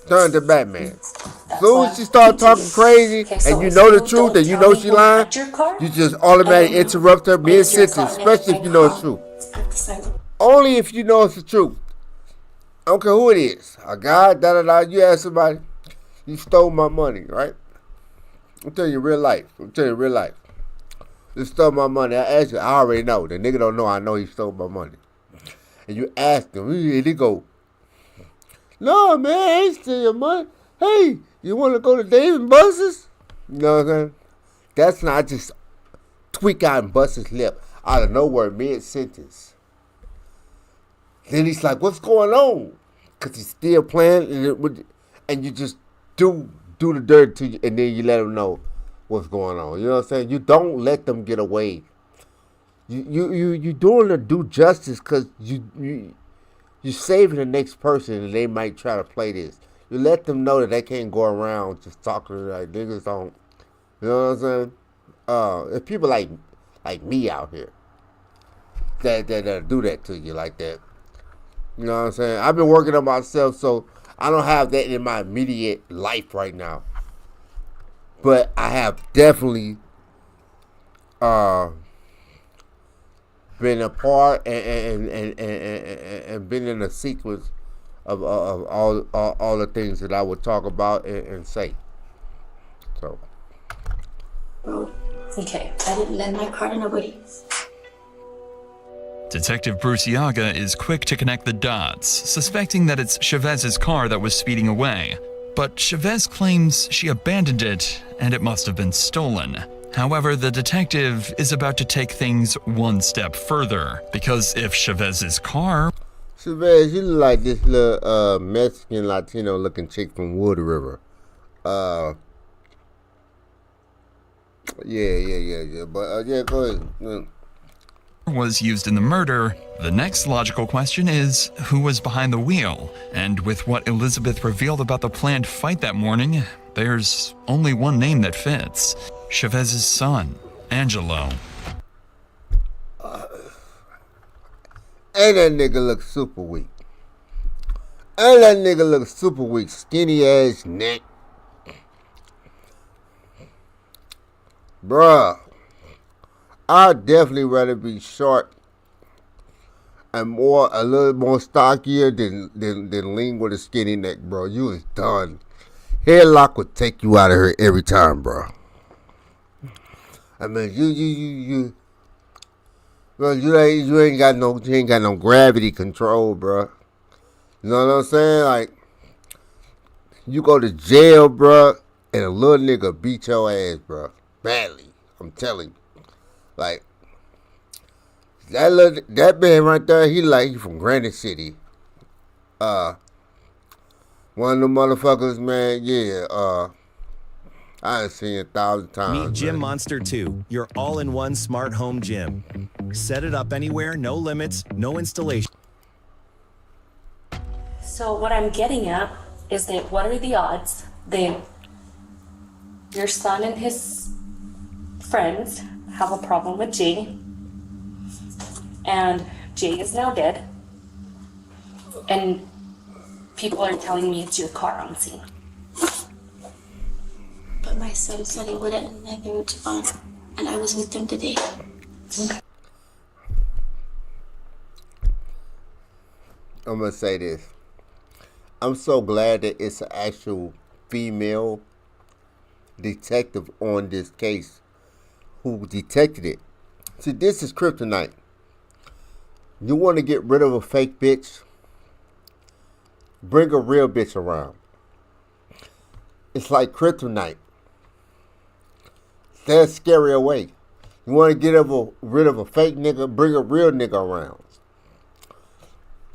Turn to Batman. As soon as she start talking crazy and you know the truth and you know she lying, you just automatically interrupt her mid-sentence, especially if you know it's true. Only if you know it's the truth. I don't care who it is. A guy, you ask somebody, you stole my money, right? I'm telling you real life. You stole my money. I asked you, I already know. The nigga don't know I know he stole my money. And you ask him, and he go, no, man, I ain't steal your money. Hey, you want to go to Dave and Buster's? You know what I'm saying? That's not just tweak out and bust his lip out of nowhere mid-sentence. Then he's like, what's going on? Because he's still playing, and you just do the dirt to you, and then you let him know what's going on. You know what I'm saying? You don't let them get away. You doing the due justice because you're saving the next person, and they might try to play this. You let them know that they can't go around just talking like niggas don't. You know what I'm saying? If people like me out here that do that to you like that. You know what I'm saying? I've been working on myself, so I don't have that in my immediate life right now. But I have definitely been a part and been in a sequence of all the things that I would talk about and say. So. Okay, I didn't lend my car to nobody. Detective Bruce Yaga is quick to connect the dots, suspecting that it's Chavez's car that was speeding away. But Chavez claims she abandoned it and it must have been stolen. However, the detective is about to take things one step further, because if Chavez's car... Chavez, you look like this little Mexican Latino looking chick from Wood River. Yeah. But yeah, go ahead. Was used in the murder, the next logical question is, who was behind the wheel? And with what Elizabeth revealed about the planned fight that morning, there's only one name that fits. Chavez's son, Angelo. And that nigga looks super weak. Skinny ass neck. Bruh. I'd definitely rather be short and a little more stockier than lean with a skinny neck, bro. You is done. Headlock would take you out of here every time, bro. I mean, you ain't got no gravity control, bro. You know what I'm saying? Like, you go to jail, bro, and a little nigga beat your ass, bro, badly. I'm telling you. Like, that man right there, he from Granite City. One of them motherfuckers, man, yeah, I ain't seen 1,000 times. Meet Gym man. Monster 2, your all-in-one smart home gym. Set it up anywhere, no limits, no installation. So what I'm getting at is that what are the odds that your son and his friends have a problem with Jay, and Jay is now dead, and people are telling me it's your car on scene. But my son said he wouldn't, and I gave it to Vaughn, and I was with him today. I'm gonna say this. I'm so glad that it's an actual female detective on this case who detected it. See, this is kryptonite. You want to get rid of a fake bitch? Bring a real bitch around. It's like kryptonite. They'll scare you away. You want to get rid of a fake nigga? Bring a real nigga around.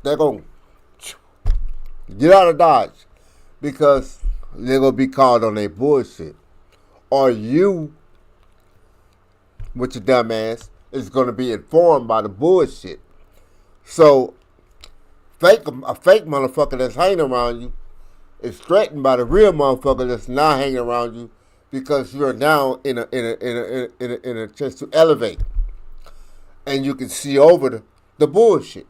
They're going to get out of Dodge because they're going to be called on their bullshit. Or you, with your dumb ass, is going to be informed by the bullshit. So, a fake motherfucker that's hanging around you is threatened by the real motherfucker that's not hanging around you because you're now in a chance to elevate, and you can see over the bullshit.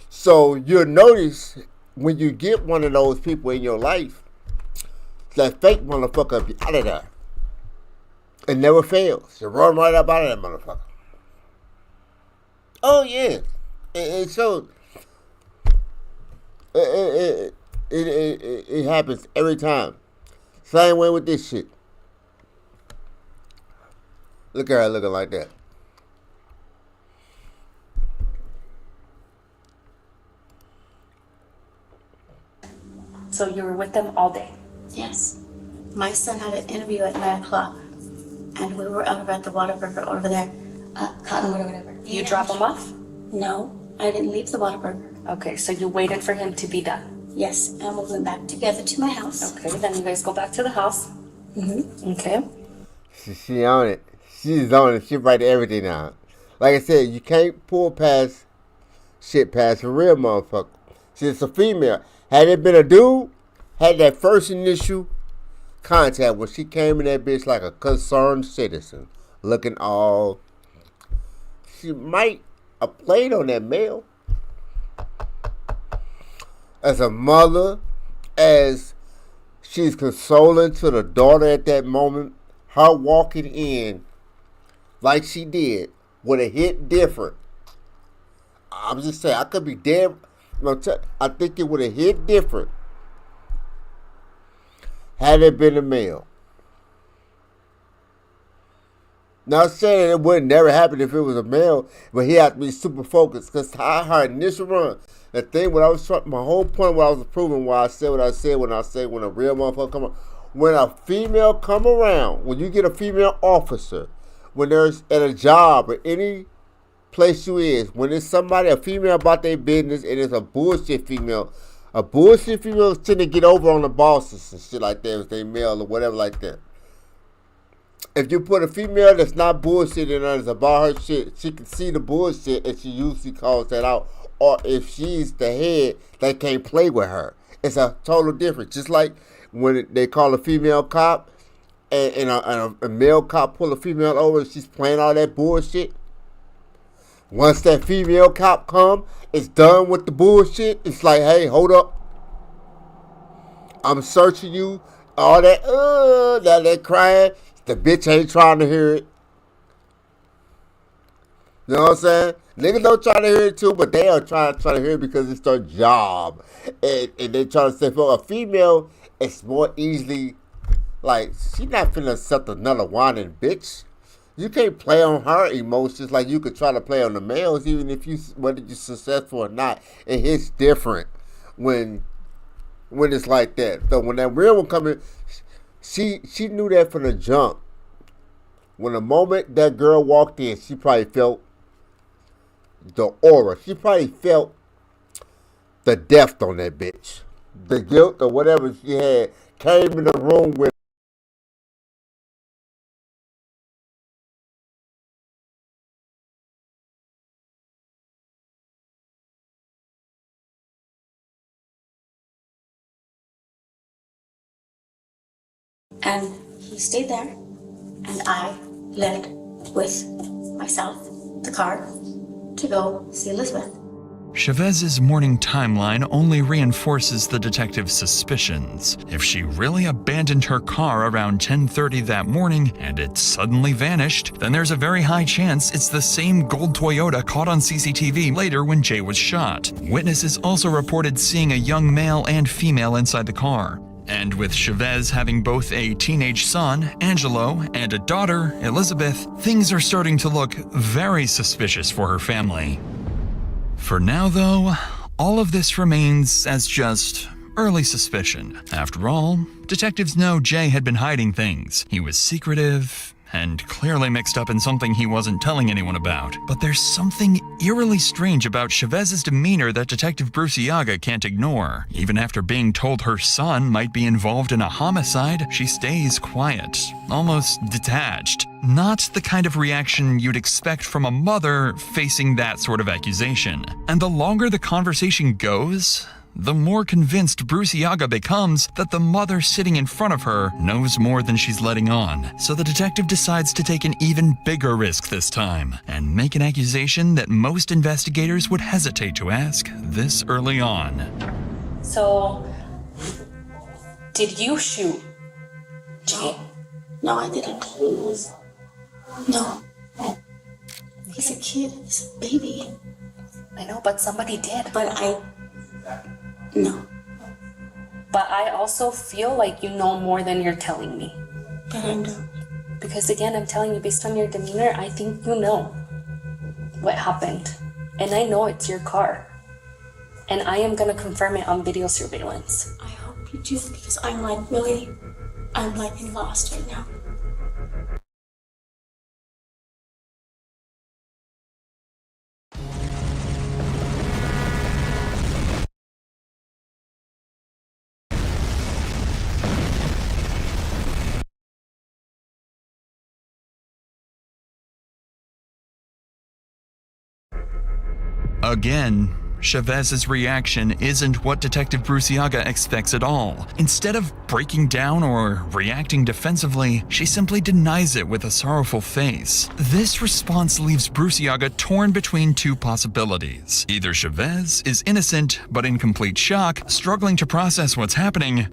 So you'll notice when you get one of those people in your life, that fake motherfucker be out of there. It never fails. You run right up out of that motherfucker. Oh yeah, it shows. It happens every time. Same way with this shit. Look at her looking like that. So you were with them all day? Yes. My son had an interview at 9 o'clock, and we were over at the Whataburger over there, Cottonwood or whatever. You drop him off? No, I didn't leave the Whataburger. Okay, so you waited for him to be done? Yes, and we went back together to my house. Okay, then you guys go back to the house. Mm-hmm. Okay. She on it. She's on it. She write everything down. Like I said, you can't pull past a real motherfucker. See, it's a female. Had it been a dude, had that first initial contact when she came in that bitch like a concerned citizen, looking all, she might have played on that male. As a mother, as she's consoling to the daughter at that moment, her walking in like she did would have hit different. I'm just saying, I could be dead. I think it would have hit different had it been a male. Not saying it would never happen if it was a male, but he had to be super focused because her initial run. The thing, what I was trying, my whole point, what I was proving, why I said what I said when a real motherfucker come around, when a female come around, when you get a female officer, when there's at a job or any place you is, when it's somebody, a female about their business, and it's a bullshit female tend to get over on the bosses and shit like that if they male or whatever like that. If you put a female that's not bullshitting her, it's about her shit, she can see the bullshit and she usually calls that out. Or if she's the head, they can't play with her. It's a total difference. Just like when they call a female cop and a male cop pull a female over and she's playing all that bullshit. Once that female cop come, it's done with the bullshit. It's like, hey, hold up. I'm searching you. All that crying. The bitch ain't trying to hear it. You know what I'm saying? Niggas don't try to hear it too, but they are trying to hear it because it's their job. And they try to say, for a female, it's more easily, like, she not finna accept another whining bitch. You can't play on her emotions like you could try to play on the males, even if whether you're successful or not. It hits different when it's like that. So when that real one come in, she knew that from the jump. When the moment that girl walked in, she probably felt the aura. She probably felt the depth on that bitch. The guilt or whatever she had came in the room with. And he stayed there, and I led with myself the car to go see Elizabeth. Chavez's morning timeline only reinforces the detective's suspicions. If she really abandoned her car around 10:30 that morning and it suddenly vanished, then there's a very high chance it's the same gold Toyota caught on CCTV later when Jay was shot. Witnesses also reported seeing a young male and female inside the car. And with Chavez having both a teenage son, Angelo, and a daughter, Elizabeth, things are starting to look very suspicious for her family. For now, though, all of this remains as just early suspicion. After all, detectives know Jay had been hiding things. He was secretive and clearly mixed up in something he wasn't telling anyone about. But there's something eerily strange about Chavez's demeanor that Detective Bruciaga can't ignore. Even after being told her son might be involved in a homicide, she stays quiet, almost detached. Not the kind of reaction you'd expect from a mother facing that sort of accusation. And the longer the conversation goes, the more convinced Bruciaga becomes that the mother sitting in front of her knows more than she's letting on. So the detective decides to take an even bigger risk this time and make an accusation that most investigators would hesitate to ask this early on. So, did you shoot Jay? No, I didn't. No. He's a kid. He's a baby. I know, but somebody did. No. But I also feel like you know more than you're telling me. But I know. Because again, I'm telling you, based on your demeanor, I think you know what happened. And I know it's your car. And I am gonna confirm it on video surveillance. I hope you do, because I'm like lost right now. Again, Chavez's reaction isn't what Detective Bruciaga expects at all. Instead of breaking down or reacting defensively, she simply denies it with a sorrowful face. This response leaves Bruciaga torn between two possibilities. Either Chavez is innocent but in complete shock, struggling to process what's happening,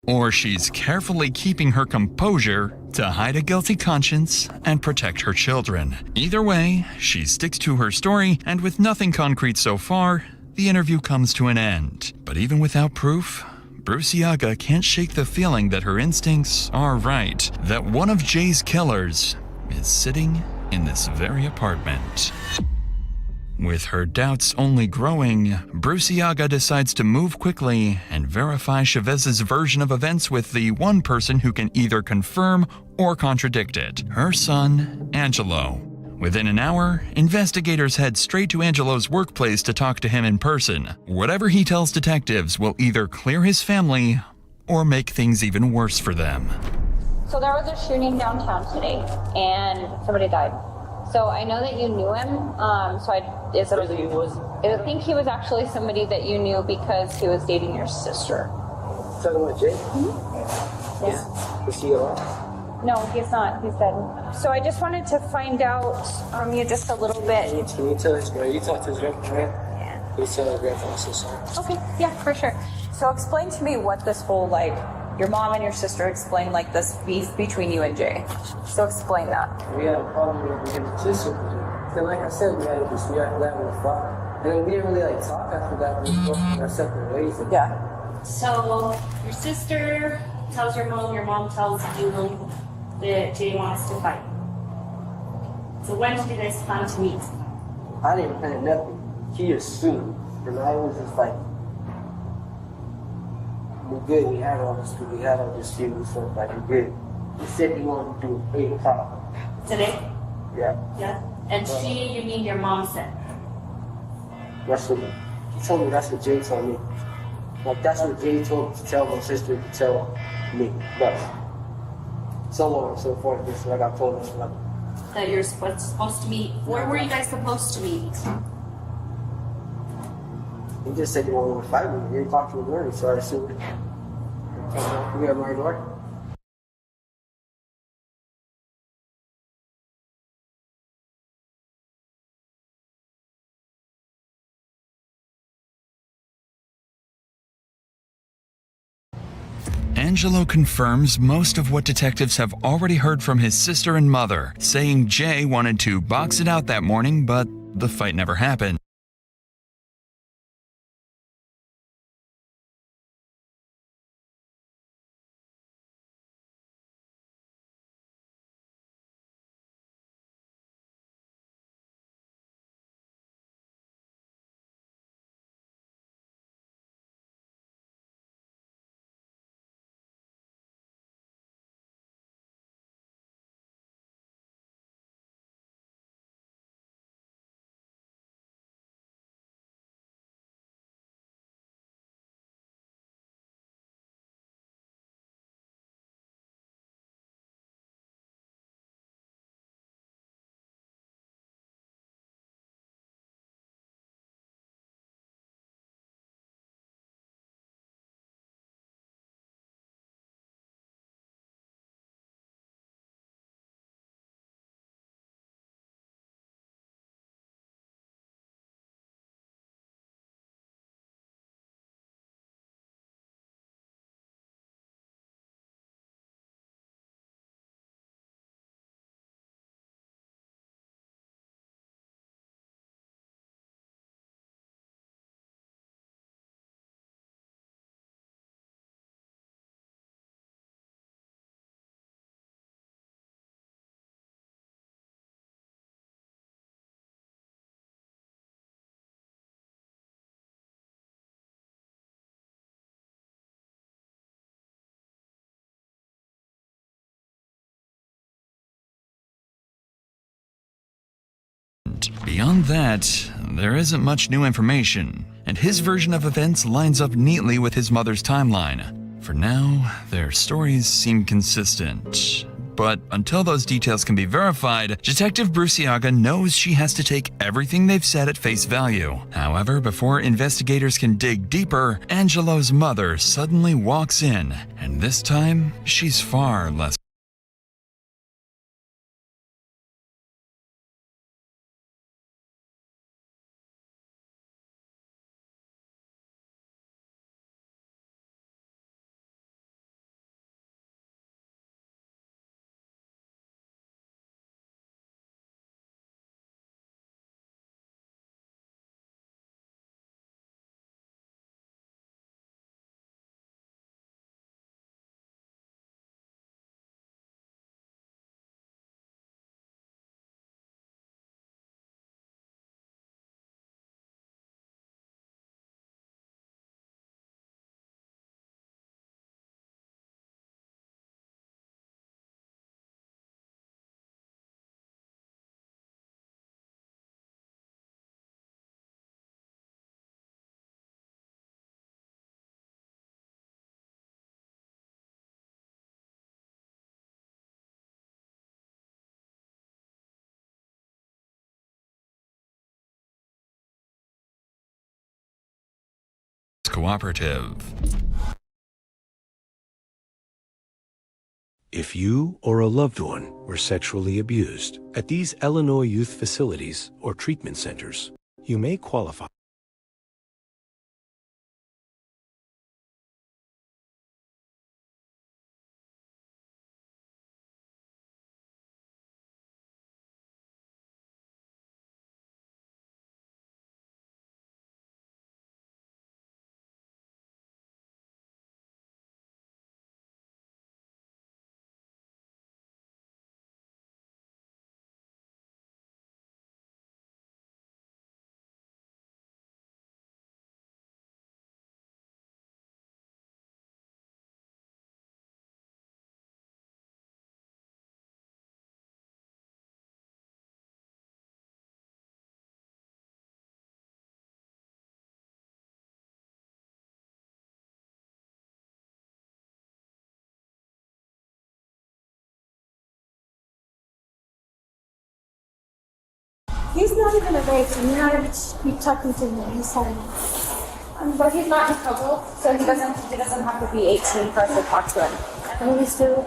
or she's carefully keeping her composure to hide a guilty conscience and protect her children. Either way, she sticks to her story, and with nothing concrete so far, the interview comes to an end. But even without proof, Bruciaga can't shake the feeling that her instincts are right, that one of Jay's killers is sitting in this very apartment. With her doubts only growing, Bruciaga decides to move quickly and verify Chavez's version of events with the one person who can either confirm or contradict it, her son, Angelo. Within an hour, investigators head straight to Angelo's workplace to talk to him in person. Whatever he tells detectives will either clear his family or make things even worse for them. So there was a shooting downtown today, and somebody died. So I know that you knew him. I think he was actually somebody that you knew because he was dating your sister. Talking about Jay? Mm-hmm. Yeah. Is he alive? No, he's not. He's dead. So I just wanted to find out from you just a little bit. Can you tell his grandpa? You talk to his grandpa, right? Yeah. Can you tell his grandpa I'm so sorry? Okay, yeah, for sure. So explain to me what this whole, your mom and your sister explained, this beef between you and Jay. So explain that. We had a problem with him and sister. Then, like I said, we had that with father. And then we didn't really, talk after that. We both went our separate ways. Yeah. So your sister tells your mom tells you that Jay wants to fight. So when did you guys plan to meet? I didn't plan nothing. He assumed. And I was just like, we're good. We had all this food. We had all this food. So we're good. He said he wanted to do 8 o'clock. Today? Yeah. Yeah. And she, you mean your mom said? That's what he told me. That's what Jay told me. That's what Jay told me to tell my sister to tell me. But so on and so forth. Just like I told him. That you're supposed to meet. Where were you guys supposed to meet? He just said he wanted to fight me. 8 o'clock in the morning. So I assumed we got my door. Angelo confirms most of what detectives have already heard from his sister and mother, saying Jay wanted to box it out that morning, but the fight never happened. Beyond that, there isn't much new information, and his version of events lines up neatly with his mother's timeline. For now, their stories seem consistent. But until those details can be verified, Detective Bruciaga knows she has to take everything they've said at face value. However, before investigators can dig deeper, Angelo's mother suddenly walks in, and this time, she's far less Cooperative. If you or a loved one were sexually abused at these Illinois youth facilities or treatment centers, you may qualify. He's not even a rape, and you're not even keep talking to him. He's telling me. But he's not in trouble, so he doesn't have to be 18 for us to talk to him. And we still.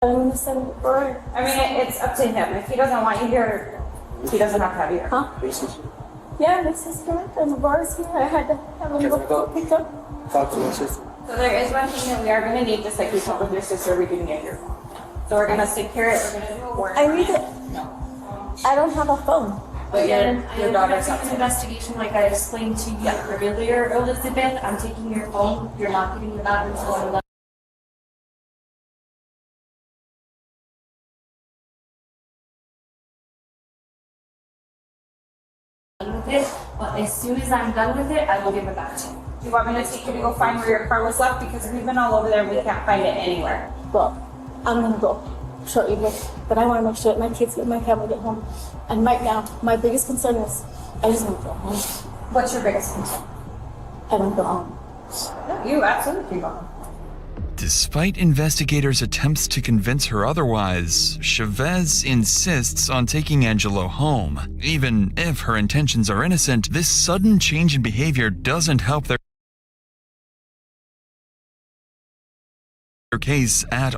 I'm gonna send it for. I mean, it's up to him. If he doesn't want you here, he doesn't have to have you here. Huh? Yeah, my sister and the bar's here. I had to have him go pick up. Talk to my sister. So there is one thing that we are going to need, just like we talked with your sister, we didn't get here. So we're going to secure it. We're going to do a warrant. I need it. I don't have a phone. But your daughter's an investigation, like I explained to you earlier, Elizabeth. I'm taking your phone. You're not getting it out until As soon as I'm done with it, I will give it back to you. Do you want me to take you to go find where your car was left? Because we've been all over there and we can't find it anywhere. Well, I'm gonna go shortly, but I want to make sure that my kids and my family get home. And right now, my biggest concern is I just want to go home. What's your biggest concern? I want to go home. No, you absolutely can go home. Despite investigators' attempts to convince her otherwise, Chavez insists on taking Angelo home. Even if her intentions are innocent, this sudden change in behavior doesn't help their case at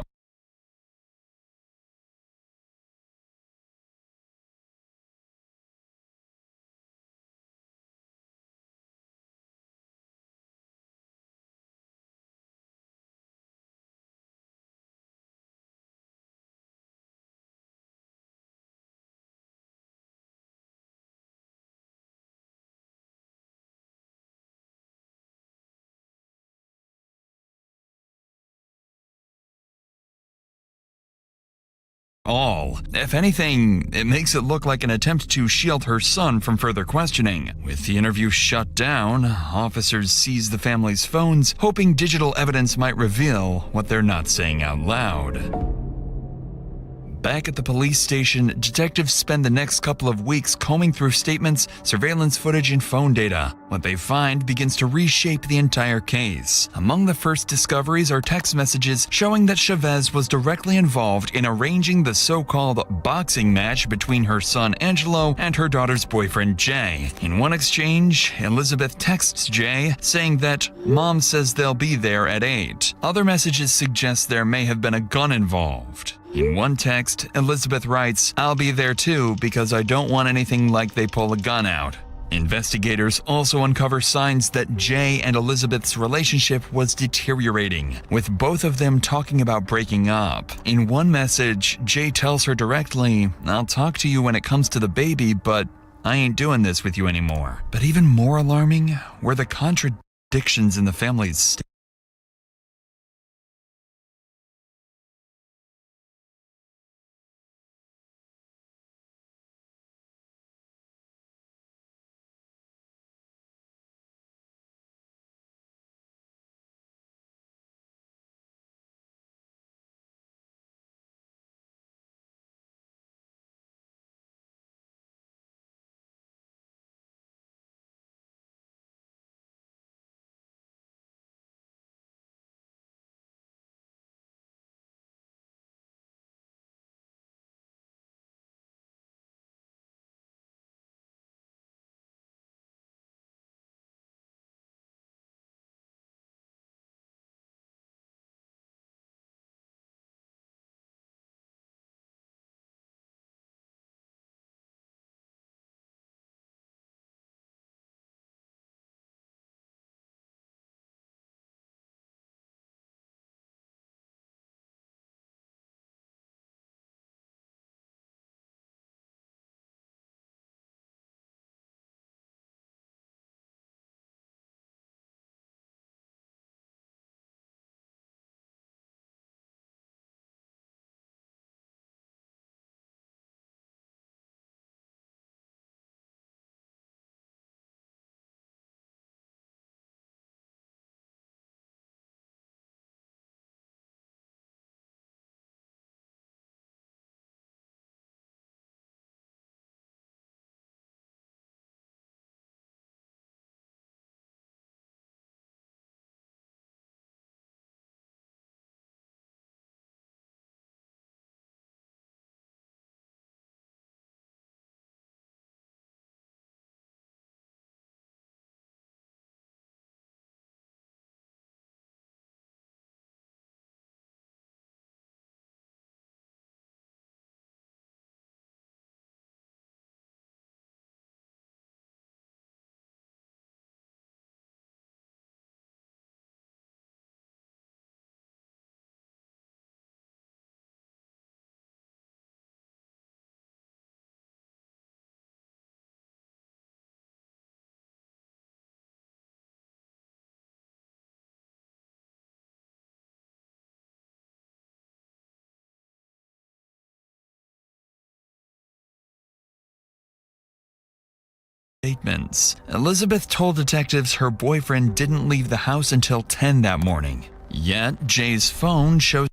all. If anything, it makes it look like an attempt to shield her son from further questioning. With the interview shut down, officers seize the family's phones, hoping digital evidence might reveal what they're not saying out loud. Back at the police station, detectives spend the next couple of weeks combing through statements, surveillance footage, and phone data. What they find begins to reshape the entire case. Among the first discoveries are text messages showing that Chavez was directly involved in arranging the so-called boxing match between her son Angelo and her daughter's boyfriend Jay. In one exchange, Elizabeth texts Jay saying that mom says they'll be there at 8. Other messages suggest there may have been a gun involved. In one text, Elizabeth writes, "I'll be there too because I don't want anything like they pull a gun out." Investigators also uncover signs that Jay and Elizabeth's relationship was deteriorating, with both of them talking about breaking up. In one message, Jay tells her directly, "I'll talk to you when it comes to the baby, but I ain't doing this with you anymore." But even more alarming were the contradictions in the family's statements. Elizabeth told detectives her boyfriend didn't leave the house until 10 that morning. Yet, Jay's phone shows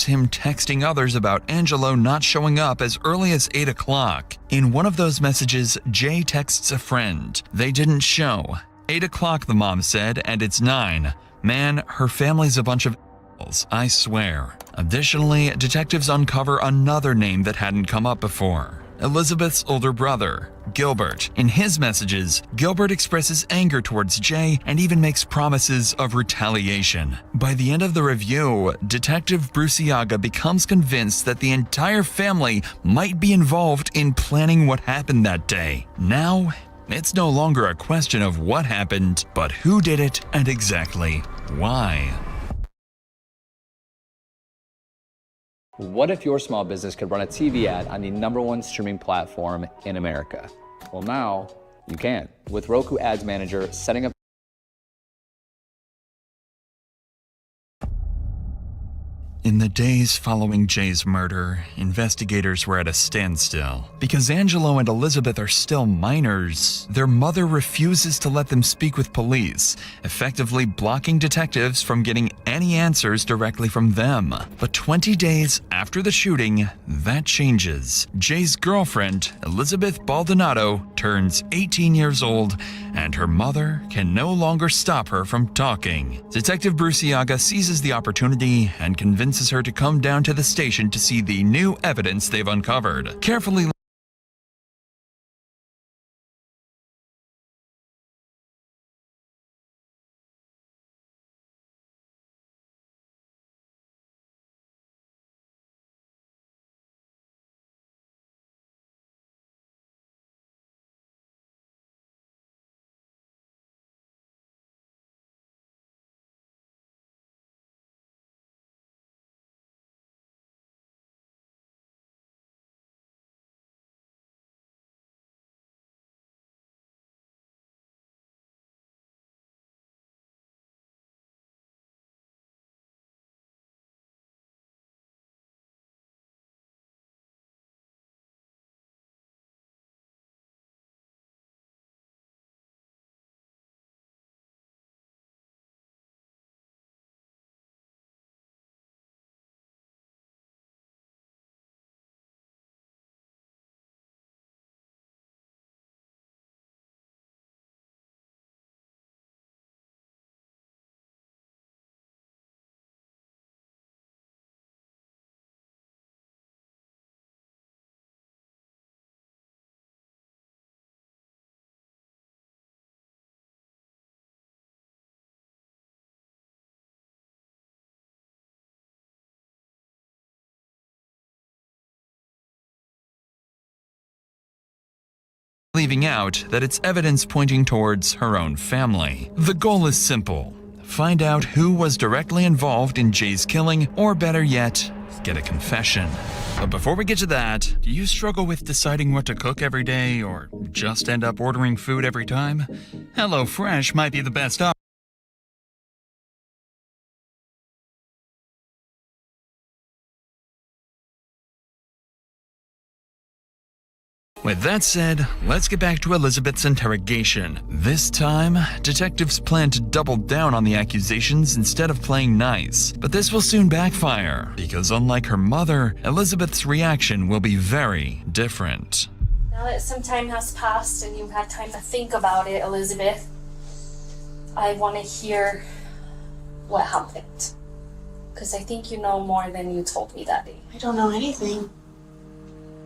him texting others about Angelo not showing up as early as 8 o'clock. In one of those messages, Jay texts a friend. They didn't show. 8 o'clock, the mom said, and it's 9. Man, her family's a bunch of assholes, I swear. Additionally, detectives uncover another name that hadn't come up before. Elizabeth's older brother, Gilbert. In his messages, Gilbert expresses anger towards Jay and even makes promises of retaliation. By the end of the review, Detective Bruciaga becomes convinced that the entire family might be involved in planning what happened that day. Now, it's no longer a question of what happened, but who did it and exactly why. What if your small business could run a TV ad on the #1 streaming platform in America? Well, now you can. With Roku Ads Manager, setting up In the days following Jay's murder, investigators were at a standstill. Because Angelo and Elizabeth are still minors, their mother refuses to let them speak with police, effectively blocking detectives from getting any answers directly from them. But 20 days after the shooting, that changes. Jay's girlfriend, Elizabeth Baldonado, turns 18 years old, and her mother can no longer stop her from talking. Detective Bruciaga seizes the opportunity and convinces her to come down to the station to see the new evidence they've uncovered. Carefully leaving out that it's evidence pointing towards her own family. The goal is simple: find out who was directly involved in Jay's killing, or better yet, get a confession. But before we get to that, do you struggle with deciding what to cook every day, or just end up ordering food every time? HelloFresh might be the best option. With that said, let's get back to Elizabeth's interrogation. This time, detectives plan to double down on the accusations instead of playing nice. But this will soon backfire, because unlike her mother, Elizabeth's reaction will be very different. Now that some time has passed and you've had time to think about it, Elizabeth, I want to hear what happened. Because I think you know more than you told me that day. I don't know anything.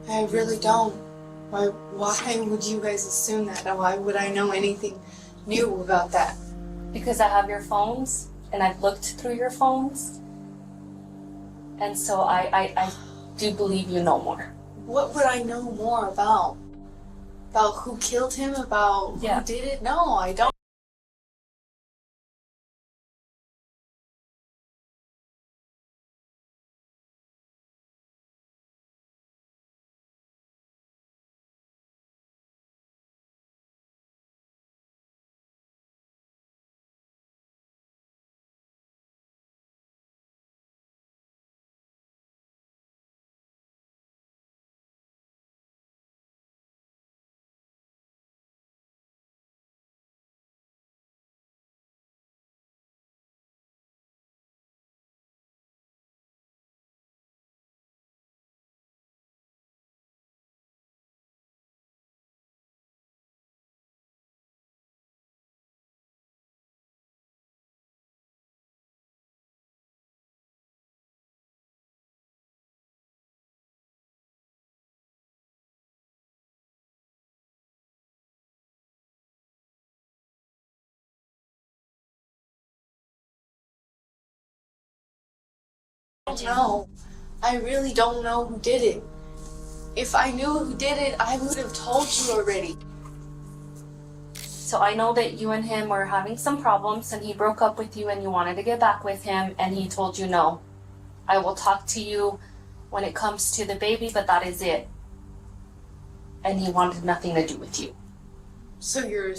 I really don't. Why would you guys assume that? Why would I know anything new about that? Because I have your phones, and I've looked through your phones. And so I do believe you know more. What would I know more about? About who killed him? About who did it? No, I don't. I don't know. I really don't know who did it. If I knew who did it, I would have told you already. So I know that you and him were having some problems and he broke up with you and you wanted to get back with him and he told you no. I will talk to you when it comes to the baby, but that is it. And he wanted nothing to do with you. So you're...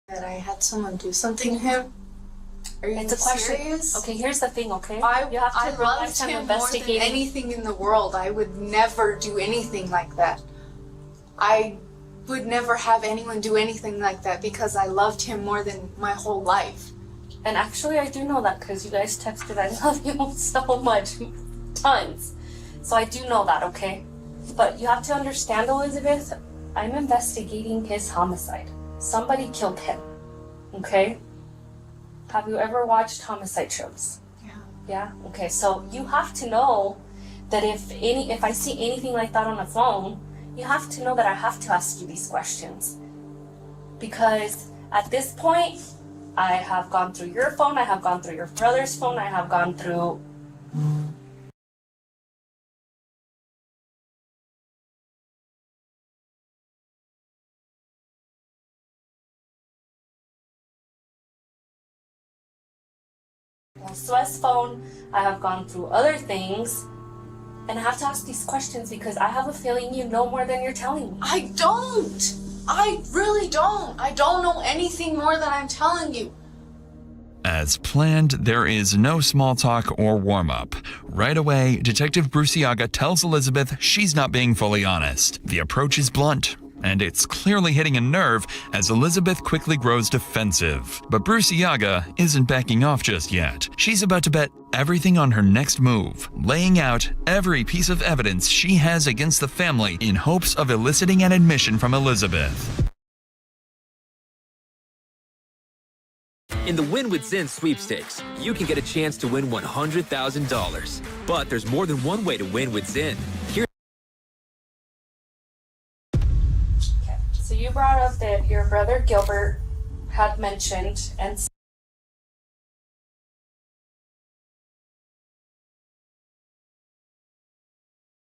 that I had someone do something to him? Are you It's a question. serious? Okay, here's the thing, okay? I You have to loved realize I'm him more than investigating. anything in the world. I would never do anything like that. I would never have anyone do anything like that because I loved him more than my whole life. And actually, I do know that because you guys texted, I love you so much. Tons. So I do know that, okay? But you have to understand, Elizabeth, I'm investigating his homicide. Somebody killed him, okay? Have you ever watched homicide shows? Yeah. Yeah? Okay, so you have to know that if I see anything like that on the phone, you have to know that I have to ask you these questions. Because at this point, I have gone through your phone, I have gone through your brother's phone, I have gone through... Sweat's phone, I have gone through other things, and I have to ask these questions because I have a feeling you know more than you're telling me. I don't! I really don't! I don't know anything more than I'm telling you. As planned, there is no small talk or warm-up. Right away, Detective Bruciaga tells Elizabeth she's not being fully honest. The approach is blunt, And it's clearly hitting a nerve as Elizabeth quickly grows defensive. But Bruciaga isn't backing off just yet. She's about to bet everything on her next move, laying out every piece of evidence she has against the family in hopes of eliciting an admission from Elizabeth. In the Win with Zen sweepstakes, you can get a chance to win $100,000. But there's more than one way to win with Zen. So you brought up that your brother Gilbert had mentioned and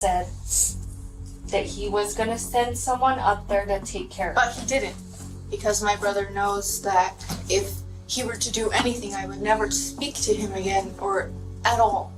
said that he was going to send someone up there to take care of it. But he didn't, because my brother knows that if he were to do anything, I would never speak to him again or at all.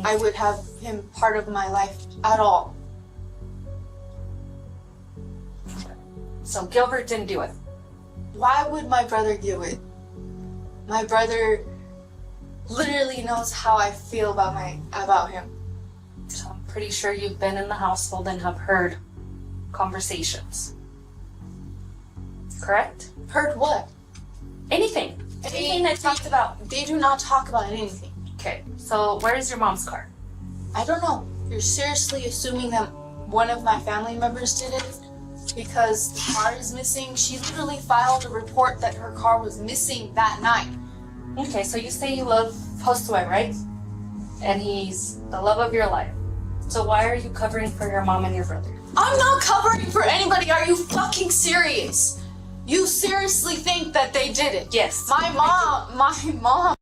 I would have him part of my life at all. So Gilbert didn't do it. Why would my brother do it? My brother literally knows how I feel about him. So I'm pretty sure you've been in the household and have heard conversations. Correct? Heard what? Anything. Anything that talked about. They do not talk about anything. Okay, so where's your mom's car? I don't know. You're seriously assuming that one of my family members did it? Because the car is missing. She literally filed a report that her car was missing that night. Okay, so you say you love Josue, right? And he's the love of your life. So why are you covering for your mom and your brother? I'm not covering for anybody. Are you fucking serious? You seriously think that they did it? Yes. My mom.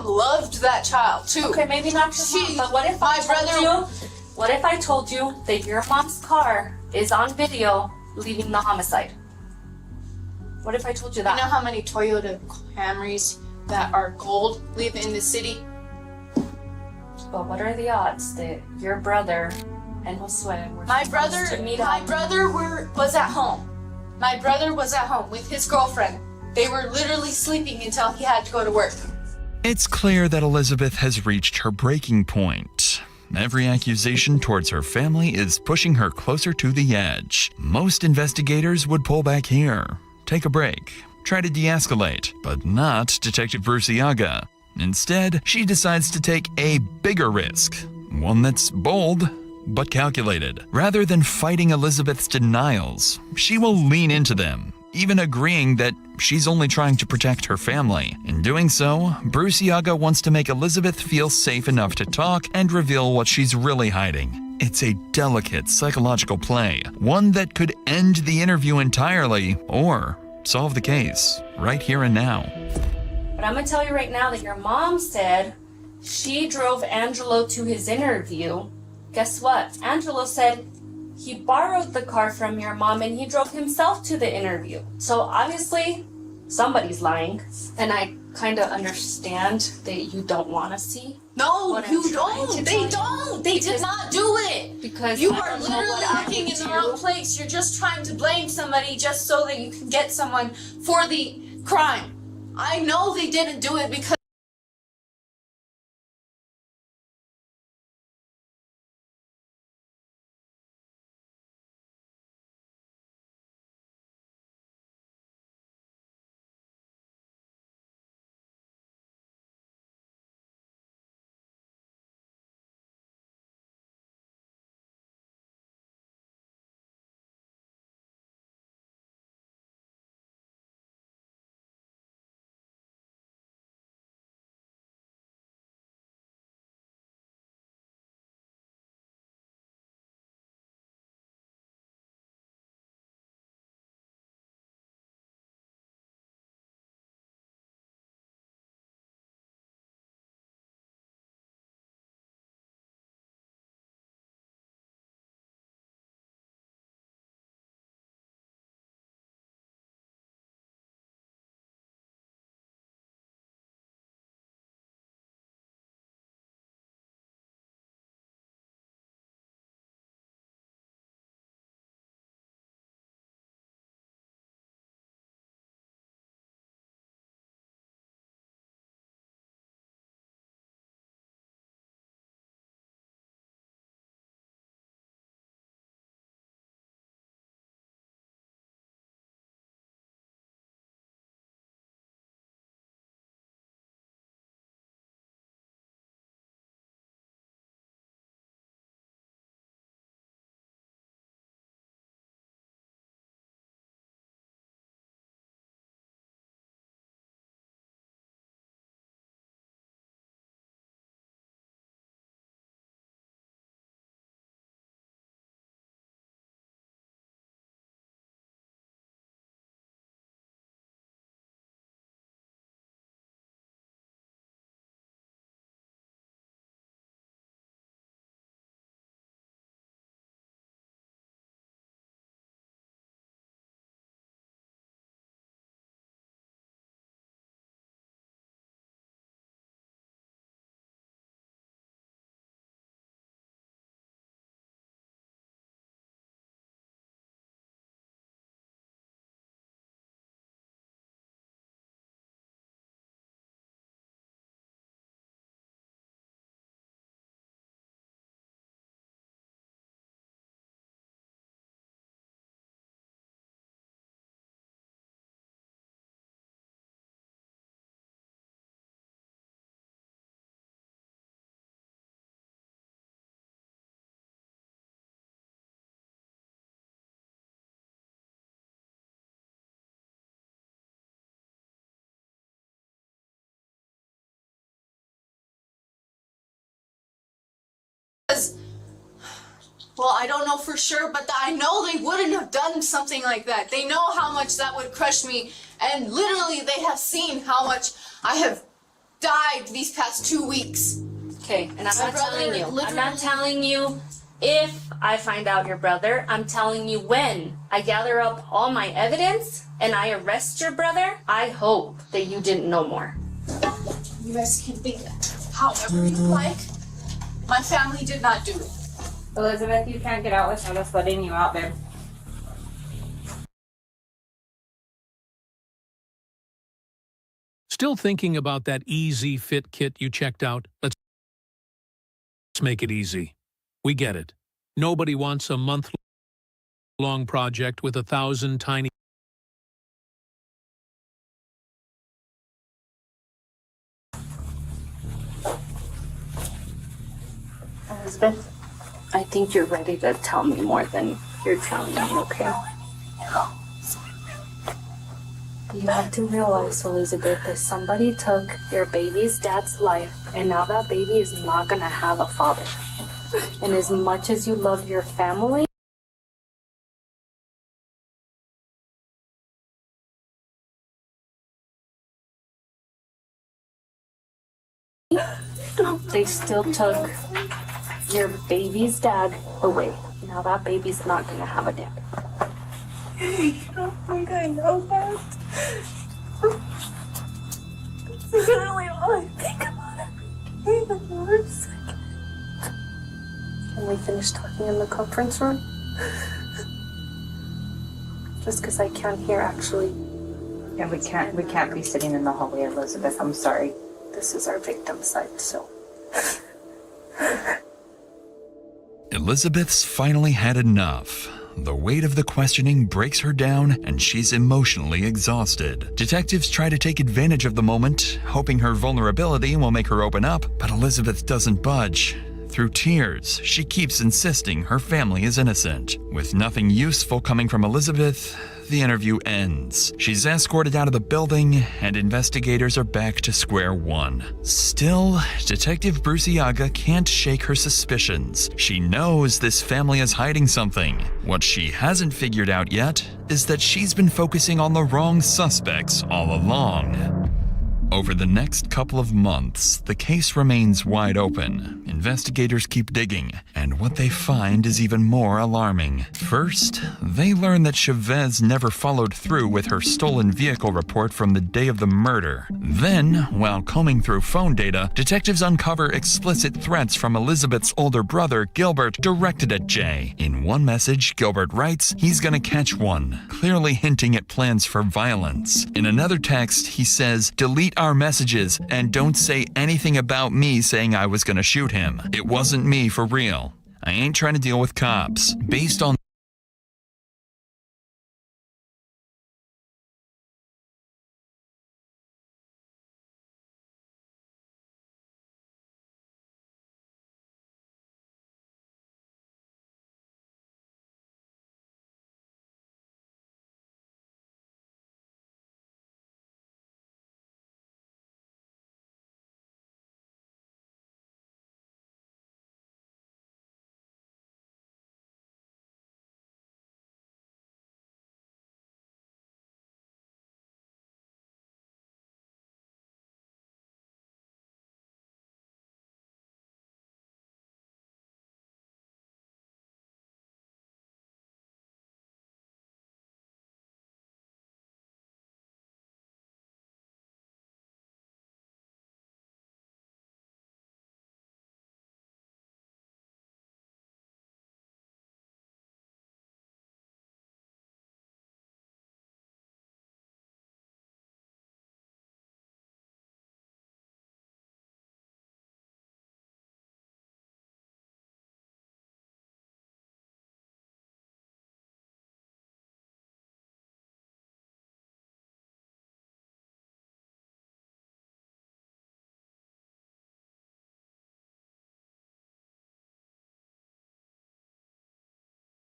loved that child too. Okay, maybe not your mom, but what if I told you that your mom's car is on video leaving the homicide? What if I told you that? You know how many Toyota Camrys that are gold live in the city? But what are the odds that your brother and Josue were My supposed brother to meet was at home. My brother was at home with his girlfriend. They were literally sleeping until he had to go to work. It's clear that Elizabeth has reached her breaking point. Every accusation towards her family is pushing her closer to the edge. Most investigators would pull back here, take a break, try to de-escalate, but not Detective Bruciaga. Instead, she decides to take a bigger risk, one that's bold but calculated. Rather than fighting Elizabeth's denials, she will lean into them, even agreeing that she's only trying to protect her family. In doing so, Bruciaga wants to make Elizabeth feel safe enough to talk and reveal what she's really hiding. It's a delicate psychological play, one that could end the interview entirely or solve the case right here and now. But I'm gonna tell you right now that your mom said she drove Angelo to his interview. Guess what? Angelo said he borrowed the car from your mom and he drove himself to the interview. So obviously, somebody's lying. And I kind of understand that you don't want to see. No, you don't. They don't. They did not do it. Because you are literally looking in the wrong place. You're just trying to blame somebody just so that you can get someone for the crime. I know they didn't do it because well, I don't know for sure, but I know they wouldn't have done something like that. They know how much that would crush me, and literally they have seen how much I have died these past 2 weeks. Okay, and I'm My not telling brother you. I'm literally- not telling you if I find out your brother. I'm telling you when I gather up all my evidence and I arrest your brother, I hope that you didn't know more. You guys can think however you like. My family did not do it. Elizabeth, you can't get out without us letting you out, babe. Still thinking about that Easy Fit kit you checked out? Let's make it easy. We get it. Nobody wants a month-long project with 1,000 tiny Elizabeth, I think you're ready to tell me more than you're telling me, okay? You have to realize, Elizabeth, that somebody took your baby's dad's life, and now that baby is not gonna have a father. And as much as you love your family, they still took your baby's dad away. Now that baby's not gonna have a dad. I don't think I know that. This is really all I think about every day. I'm sick. Can we finish talking in the conference room? Just because I can't hear, actually. Yeah, we can't be sitting in the hallway, Elizabeth. I'm sorry. This is our victim side, so. Elizabeth's finally had enough. The weight of the questioning breaks her down, and she's emotionally exhausted. Detectives try to take advantage of the moment, hoping her vulnerability will make her open up, but Elizabeth doesn't budge. Through tears, she keeps insisting her family is innocent. With nothing useful coming from Elizabeth, the interview ends. She's escorted out of the building, and investigators are back to square one. Still, Detective Bruciaga can't shake her suspicions. She knows this family is hiding something. What she hasn't figured out yet is that she's been focusing on the wrong suspects all along. Over the next couple of months, the case remains wide open. Investigators keep digging, and what they find is even more alarming. First, they learn that Chavez never followed through with her stolen vehicle report from the day of the murder. Then, while combing through phone data, detectives uncover explicit threats from Elizabeth's older brother, Gilbert, directed at Jay. In one message, Gilbert writes he's gonna catch one, clearly hinting at plans for violence. In another text, he says, "Delete our messages and don't say anything about me saying I was gonna shoot him. It wasn't me for real. I ain't trying to deal with cops." Based on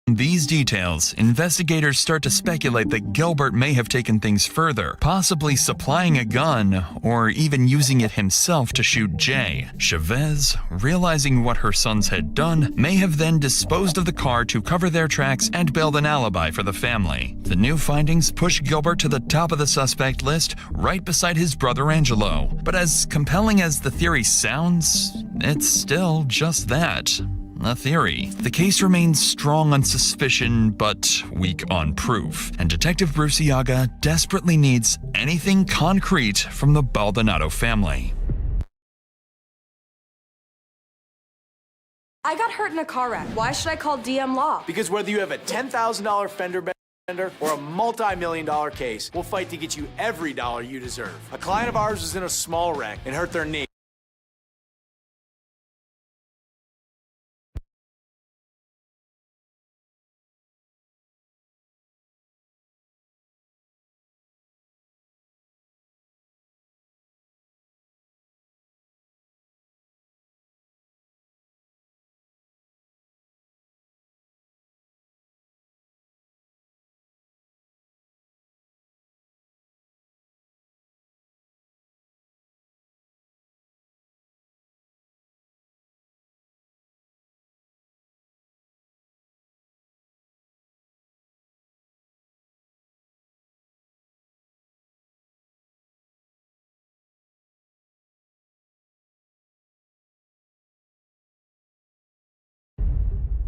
these details, investigators start to speculate that Gilbert may have taken things further, possibly supplying a gun or even using it himself to shoot Jay. Chavez, realizing what her sons had done, may have then disposed of the car to cover their tracks and build an alibi for the family. The new findings push Gilbert to the top of the suspect list, right beside his brother Angelo. But as compelling as the theory sounds, it's still just that. A theory. The case remains strong on suspicion, but weak on proof, and Detective Bruce Iaga desperately needs anything concrete from the Baldonado family. I got hurt in a car wreck. Why should I call DM Law? Because whether you have a $10,000 fender bender or a multi-million-dollar case, we'll fight to get you every dollar you deserve. A client of ours was in a small wreck and hurt their knee.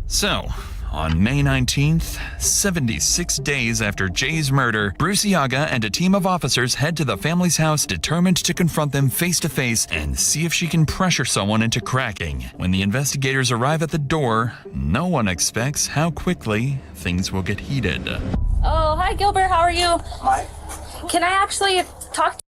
So, on May 19th, 76 days after Jay's murder, Bruce Iaga and a team of officers head to the family's house determined to confront them face to face and see if she can pressure someone into cracking. When the investigators arrive at the door, no one expects how quickly things will get heated. Oh, hi Gilbert, how are you? Hi. Can I actually talk to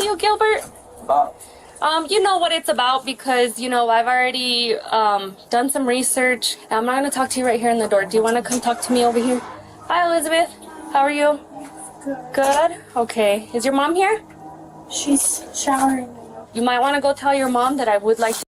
to you, Gilbert? You know what it's about because, you know, I've already done some research. I'm not going to talk to you right here in the door. Do you want to come talk to me over here? Hi, Elizabeth. How are you? Good. Okay. Is your mom here? She's showering. You might want to go tell your mom that I would like to.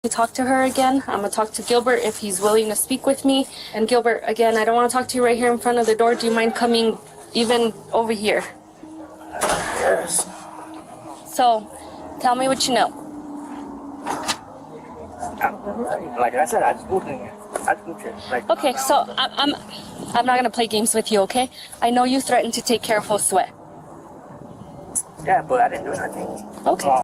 Talk to her again. I'm gonna talk to Gilbert if he's willing to speak with me. And Gilbert, again, I don't want to talk to you right here in front of the door. Do you mind coming even over here? Yes. So, tell me what you know. Like I said, I just moved in here. I just moved here. Like, Okay, so I'm not gonna play games with you, okay? I know you threatened to take care of Josue. yeah, but I didn't do anything. Okay.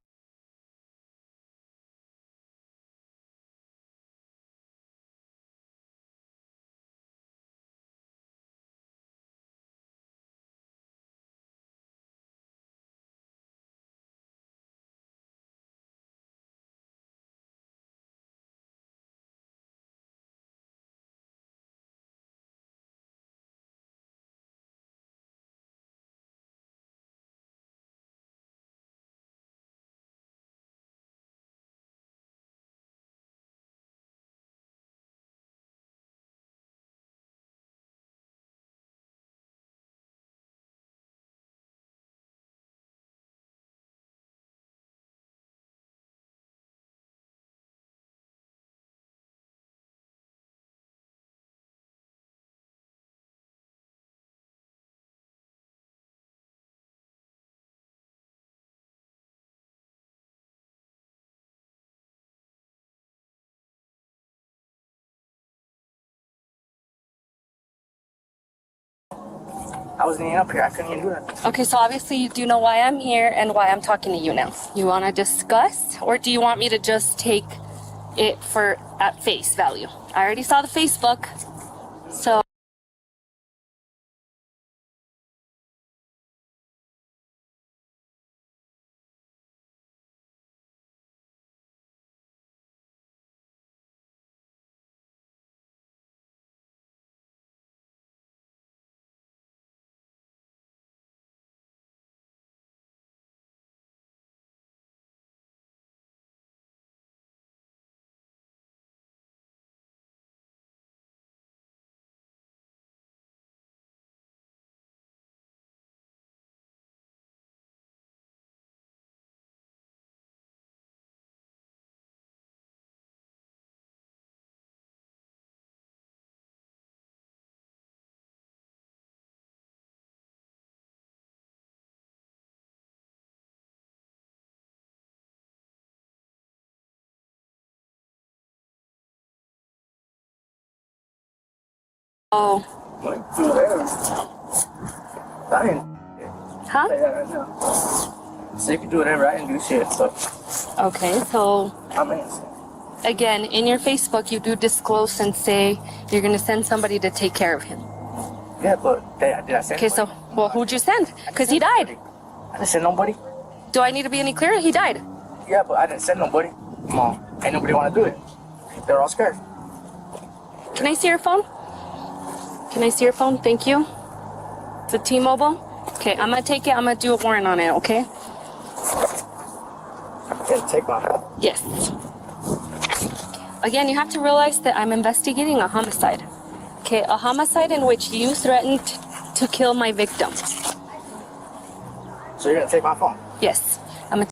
I wasn't even up here. I couldn't even do that. Okay, so obviously you do know why I'm here and why I'm talking to you now. You want to discuss, or do you want me to just take it for at face value? I already saw the Facebook, so. Oh. I didn't. Huh? So you can do whatever. I didn't do shit. So. Okay, so. I'm innocent. Again, in your Facebook, you do disclose and say you're going to send somebody to take care of him. Yeah, but did I send? Okay, so, well, who'd you send? Because he died. I didn't send nobody. Do I need to be any clearer? He died. Yeah, but I didn't send nobody. Come on. Ain't nobody want to do it. They're all scared. Can I see your phone? Can I see your phone? Thank you. It's a T-Mobile. Okay, I'm going to take it. I'm going to do a warrant on it, okay? Yeah, take my phone. Yes. Again, you have to realize that I'm investigating a homicide. Okay, a homicide in which you threatened to kill my victim. So you're going to take my phone? Yes. I'm going to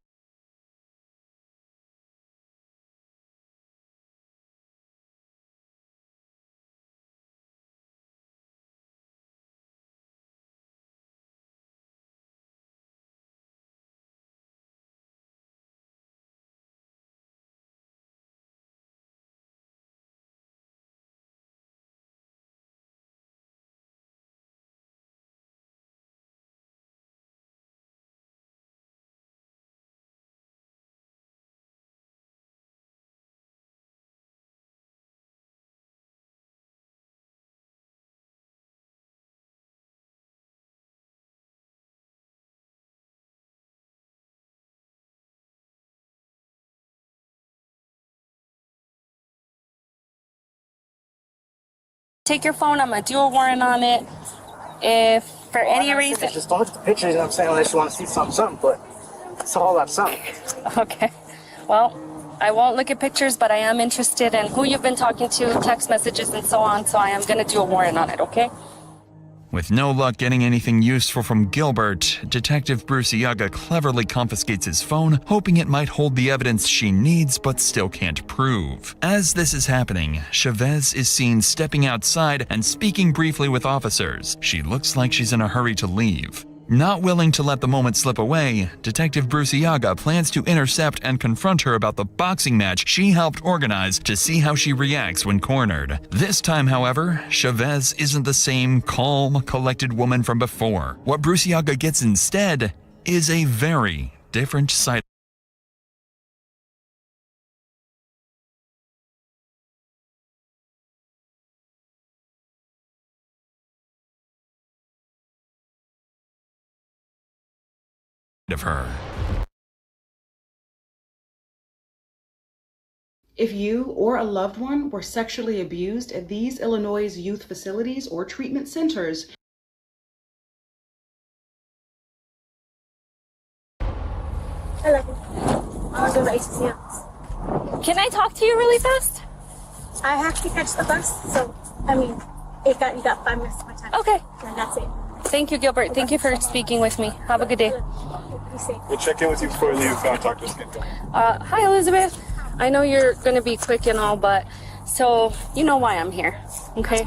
take your phone. I'm gonna do a warrant on it. If for any reason, Just don't look at the pictures. You know what I'm saying? I just want to see something, but it's a whole lot of something. okay. Well, I won't look at pictures, but I am interested in who you've been talking to, text messages, and so on. So I am gonna do a warrant on it. Okay. With no luck getting anything useful from Gilbert, Detective Bruce Iaga cleverly confiscates his phone, hoping it might hold the evidence she needs but still can't prove. As this is happening, Chavez is seen stepping outside and speaking briefly with officers. She looks like she's in a hurry to leave. Not willing to let the moment slip away, Detective Bruce Iaga plans to intercept and confront her about the boxing match she helped organize to see how she reacts when cornered. This time, however, Chavez isn't the same calm, collected woman from before. What Bruce Iaga gets instead is a very different side of her. If you or a loved one were sexually abused at these Illinois youth facilities or treatment centers, Hello. I was over HCMs. Can I talk to you really fast? I have to catch the bus, so I mean, you got 5 minutes of my time. Okay. And that's it. Thank you, Gilbert. Thank you for speaking with me. Have a good day. Be safe. We'll check in with you before we leave. Talk to us again. Hi, Elizabeth. I know you're gonna be quick and all, but so you know why I'm here, okay?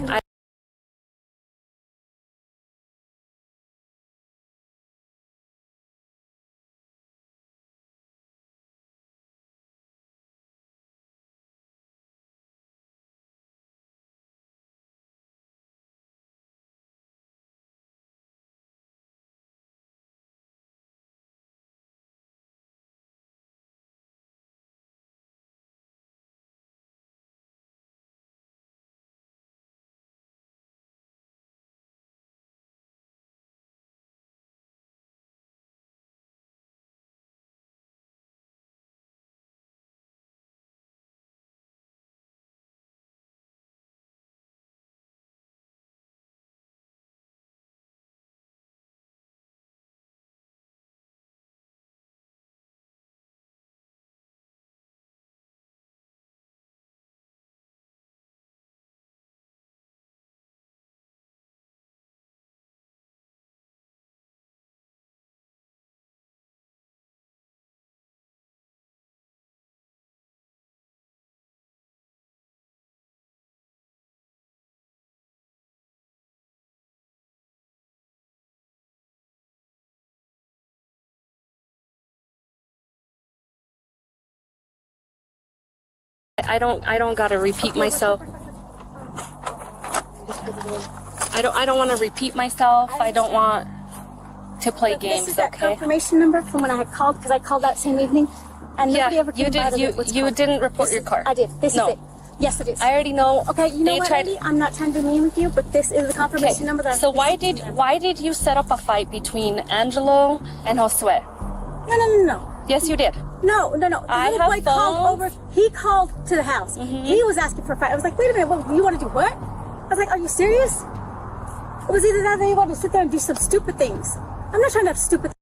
I don't gotta repeat myself. I don't want to repeat myself. I don't want to play games. This is that Okay. confirmation number from when I had called, because I called that same evening, and nobody ever came by to You didn't report your car. I did. This No. is it. Yes, it is. I already know. Okay, you know They what, tried- Eddie? I'm not trying to be mean with you, but this is the confirmation number that. So why did you set up a fight between Angelo and Josue? No. Yes, you did. No. The I little have boy called phones. over. He called to the house. He was asking for a fight. I was like, wait a minute. What, you want to do what? I was like, are you serious? It was either that or you want to sit there and do some stupid things. I'm not trying to have stupid.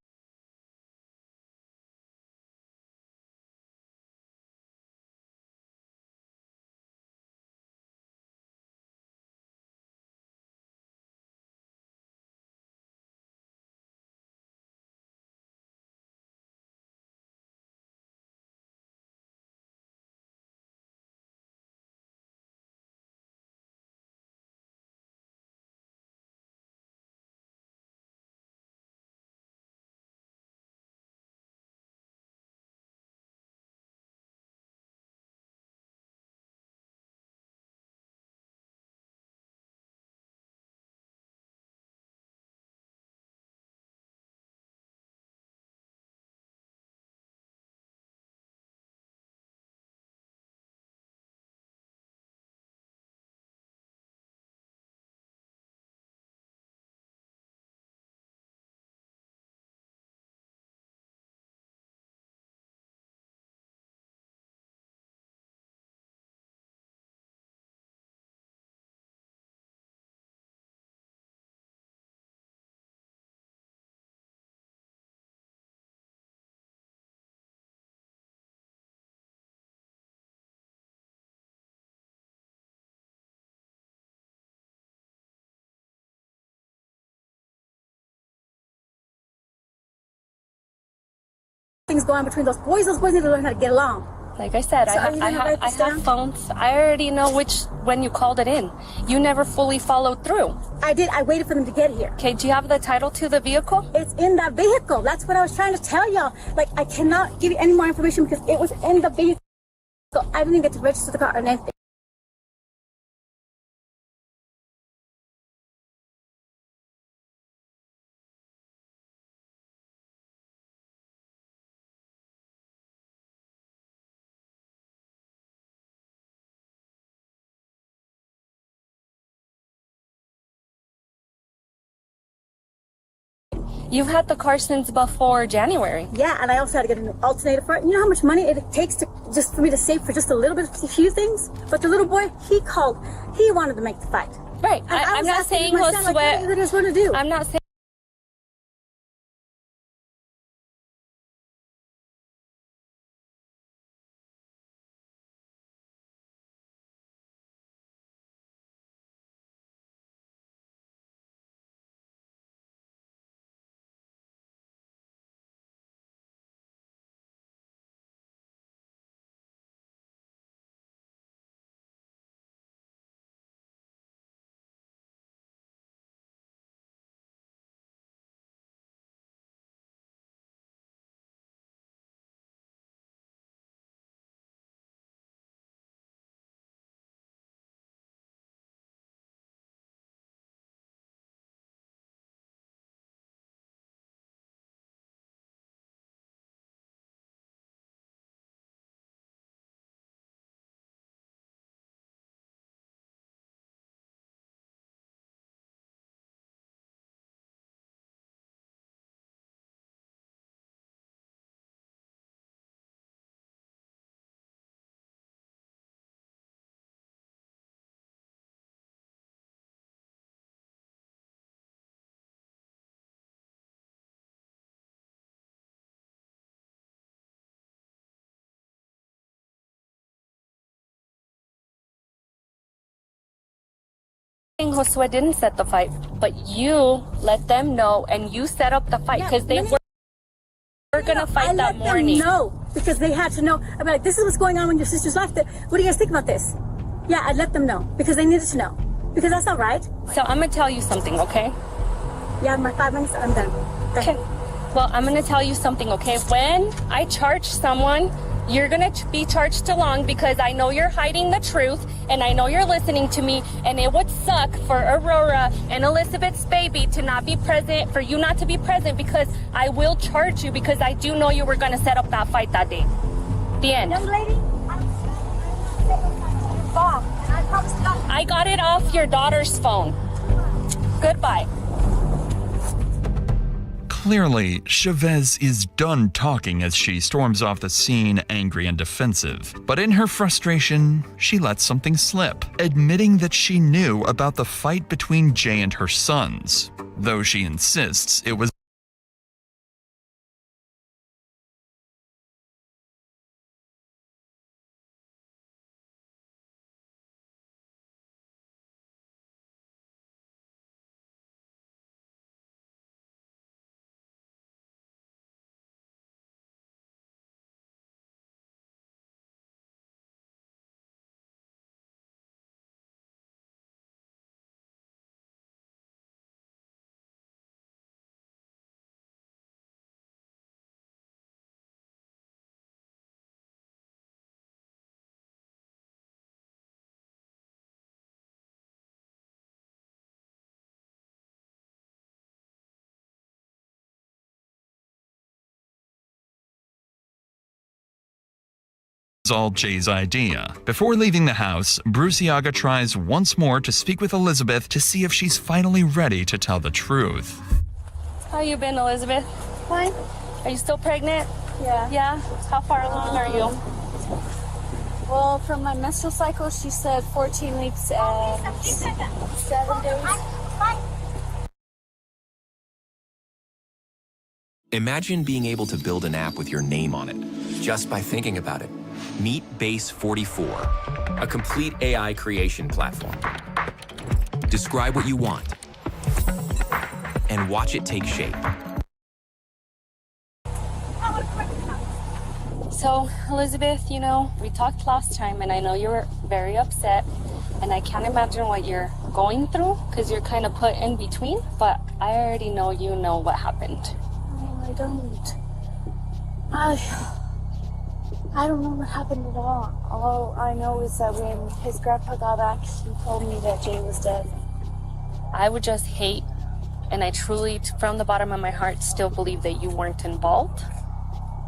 things going on between those boys need to learn how to get along. Like I said, So I have phones. I already know when you called it in. You never fully followed through. I did. I waited for them to get here. Okay, do you have the title to the vehicle? It's in that vehicle. That's what I was trying to tell y'all. Like, I cannot give you any more information because it was in the vehicle. I didn't even get to register the car or anything. You've had the car since before January. Yeah, and I also had to get an alternator for it. You know how much money it takes to just for me to save for just a little bit, a few things? But the little boy, he called. He wanted to make the fight. Right. I'm not saying he'll sweat. I'm not saying. Josue didn't set the fight, but you let them know and you set up the fight because they were gonna fight that morning. No, because they had to know. I'm like, this is what's going on when your sisters left. What do you guys think about this? Yeah, I let them know because they needed to know. Because that's not right. So I'm gonna tell you something, okay? Yeah, my 5 minutes, I'm done. Okay. Well, I'm gonna tell you something, okay? When I charge someone, you're gonna be charged along because I know you're hiding the truth and I know you're listening to me, and it would suck for Aurora and Elizabeth's baby to not be present, for you not to be present, because I will charge you because I do know you were gonna set up that fight that day. The end. Young lady, I got it off your daughter's phone. Goodbye. Clearly, Chavez is done talking as she storms off the scene, angry and defensive. But in her frustration, she lets something slip, admitting that she knew about the fight between Jay and her sons, though she insists it was all Jay's idea. Before leaving the house, Bruciaga tries once more to speak with Elizabeth to see if she's finally ready to tell the truth. How you been, Elizabeth? Fine. Are you still pregnant? Yeah. Yeah? How far along are you? Well, from my menstrual cycle, she said 14 weeks and 7 days. Imagine being able to build an app with your name on it, just by thinking about it. Meet Base 44, a complete AI creation platform. Describe what you want, and watch it take shape. So, Elizabeth, you know, we talked last time, and I know you were very upset, and I can't imagine what you're going through, because you're kind of put in between, but I already know you know what happened. No, I don't. I don't know what happened at all. All I know is that when his grandpa got back, he told me that Jay was dead. I would just hate, and I truly, from the bottom of my heart, still believe that you weren't involved.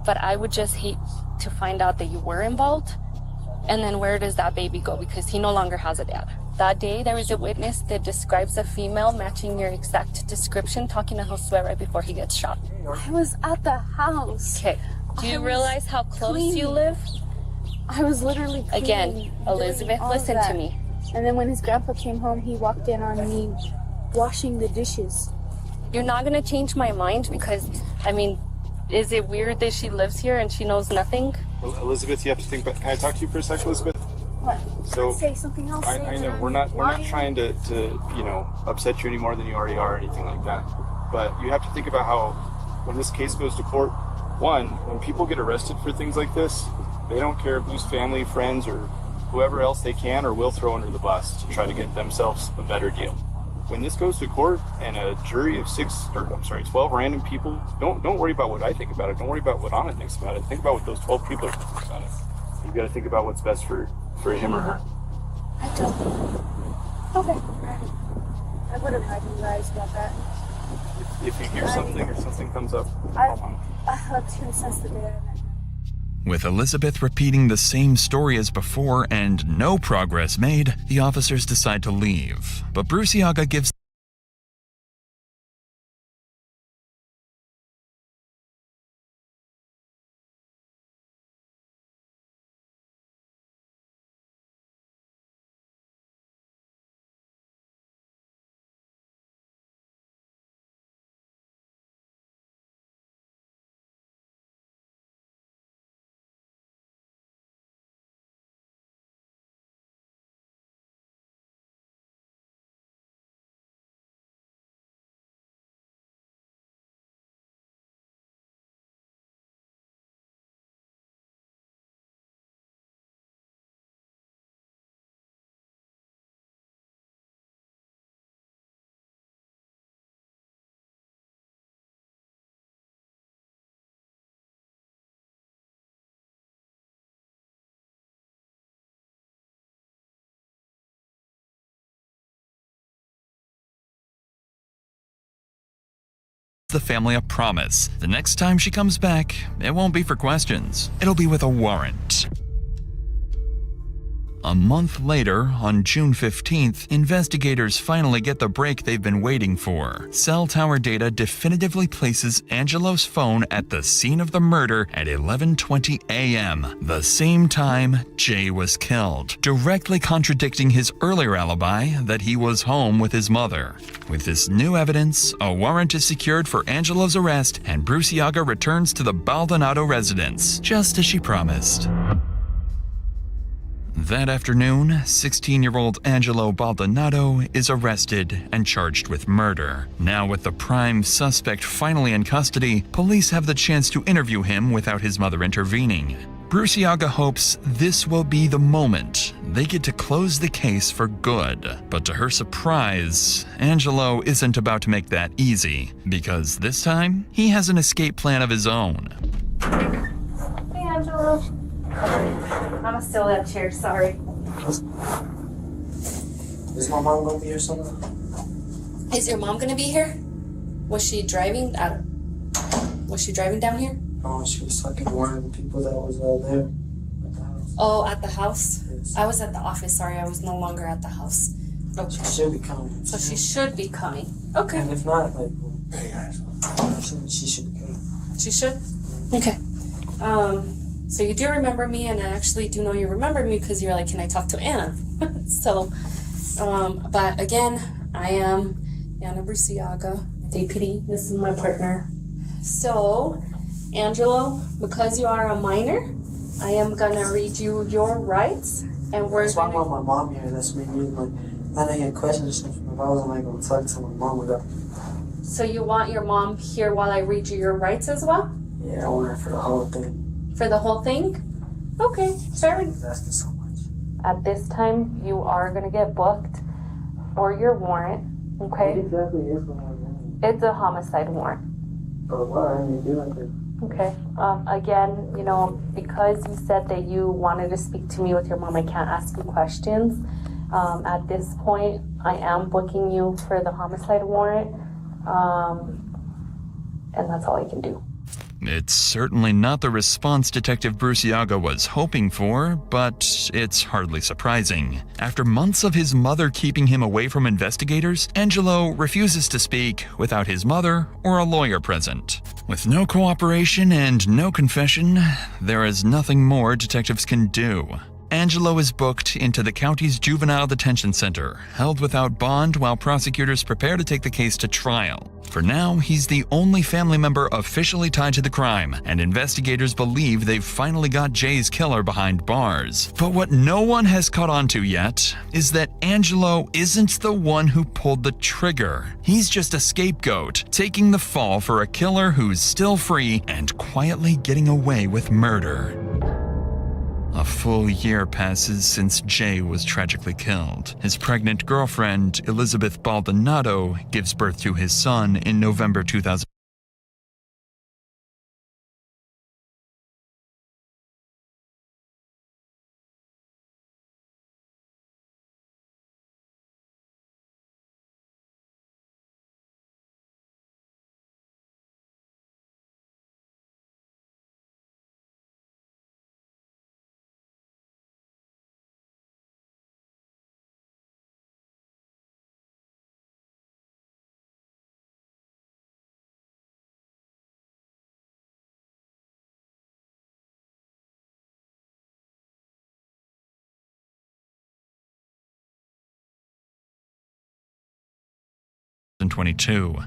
But I would just hate to find out that you were involved. And then where does that baby go? Because he no longer has a dad. That day, there was a witness that describes a female matching your exact description, talking to Josue right before he gets shot. I was at the house. Okay. Do you realize how close you live? I was literally cleaning, Again, Elizabeth, listen to me. And then when his grandpa came home, he walked in on me washing the dishes. You're not going to change my mind because, I mean, is it weird that she lives here and she knows nothing? Well, Elizabeth, you have to think. But can I talk to you for a second, Elizabeth? What? So Say something else. I know we're not trying to you know upset you any more than you already are or anything like that. But you have to think about how when this case goes to court, one, when people get arrested for things like this, they don't care whose family, friends, or whoever else they can or will throw under the bus to try to get themselves a better deal. When this goes to court and a jury of 12 random people, don't worry about what I think about it. Don't worry about what Anna thinks about it. Think about what those 12 people are thinking about it. You've got to think about what's best for him or her. I don't. Okay. I would have had you guys about that. If you hear something or something comes up, That's going to sense the day I met. With Elizabeth repeating the same story as before and no progress made, the officers decide to leave. But Bruciaga gives the family a promise. The next time she comes back, it won't be for questions. It'll be with a warrant. A month later, on June 15th, investigators finally get the break they've been waiting for. Cell tower data definitively places Angelo's phone at the scene of the murder at 11:20 a.m., the same time Jay was killed, directly contradicting his earlier alibi that he was home with his mother. With this new evidence, a warrant is secured for Angelo's arrest, and Bruciaga returns to the Baldonado residence, just as she promised. That afternoon, 16-year-old Angelo Baldonado is arrested and charged with murder. Now with the prime suspect finally in custody, police have the chance to interview him without his mother intervening. Bruciaga hopes this will be the moment they get to close the case for good. But to her surprise, Angelo isn't about to make that easy, because this time, he has an escape plan of his own. Hey, Angelo. I'm still in that chair, sorry. Is my mom gonna be here somewhere? Is your mom gonna be here? Was she driving? Was she driving down here? Oh, she was talking to one of the people that was there at the house. Oh, at the house? Yes. I was at the office, sorry, I was no longer at the house. Okay. She should be coming. So she should be coming. Okay. And if not, like, she should be coming. She should? Okay. So you do remember me, and I actually do know you remember me because you're like, can I talk to Anna? So, but again, I am Anna Bruciaga, deputy. This is my partner. So, Angelo, because you are a minor, I am gonna read you your rights, and we're That's why I want my mom here. That's me. Like, I didn't get questions if I wasn't like gonna talk to my mom about. So you want your mom here while I read you your rights as well? Yeah, I want her for the whole thing. For the whole thing? Okay, fair enough. Asking so much. At this time, you are going to get booked for your warrant, okay? What exactly is the warrant? It's a homicide warrant. But why are you doing this? Okay. Again, you know, because you said that you wanted to speak to me with your mom, I can't ask you questions. At this point, I am booking you for the homicide warrant, and that's all I can do. It's certainly not the response Detective Bruciaga was hoping for, but it's hardly surprising. After months of his mother keeping him away from investigators, Angelo refuses to speak without his mother or a lawyer present. With no cooperation and no confession, there is nothing more detectives can do. Angelo is booked into the county's juvenile detention center, held without bond while prosecutors prepare to take the case to trial. For now, he's the only family member officially tied to the crime, and investigators believe they've finally got Jay's killer behind bars. But what no one has caught on to yet is that Angelo isn't the one who pulled the trigger. He's just a scapegoat, taking the fall for a killer who's still free and quietly getting away with murder. A full year passes since Jay was tragically killed. His pregnant girlfriend, Elizabeth Baldonado, gives birth to his son in November 2000.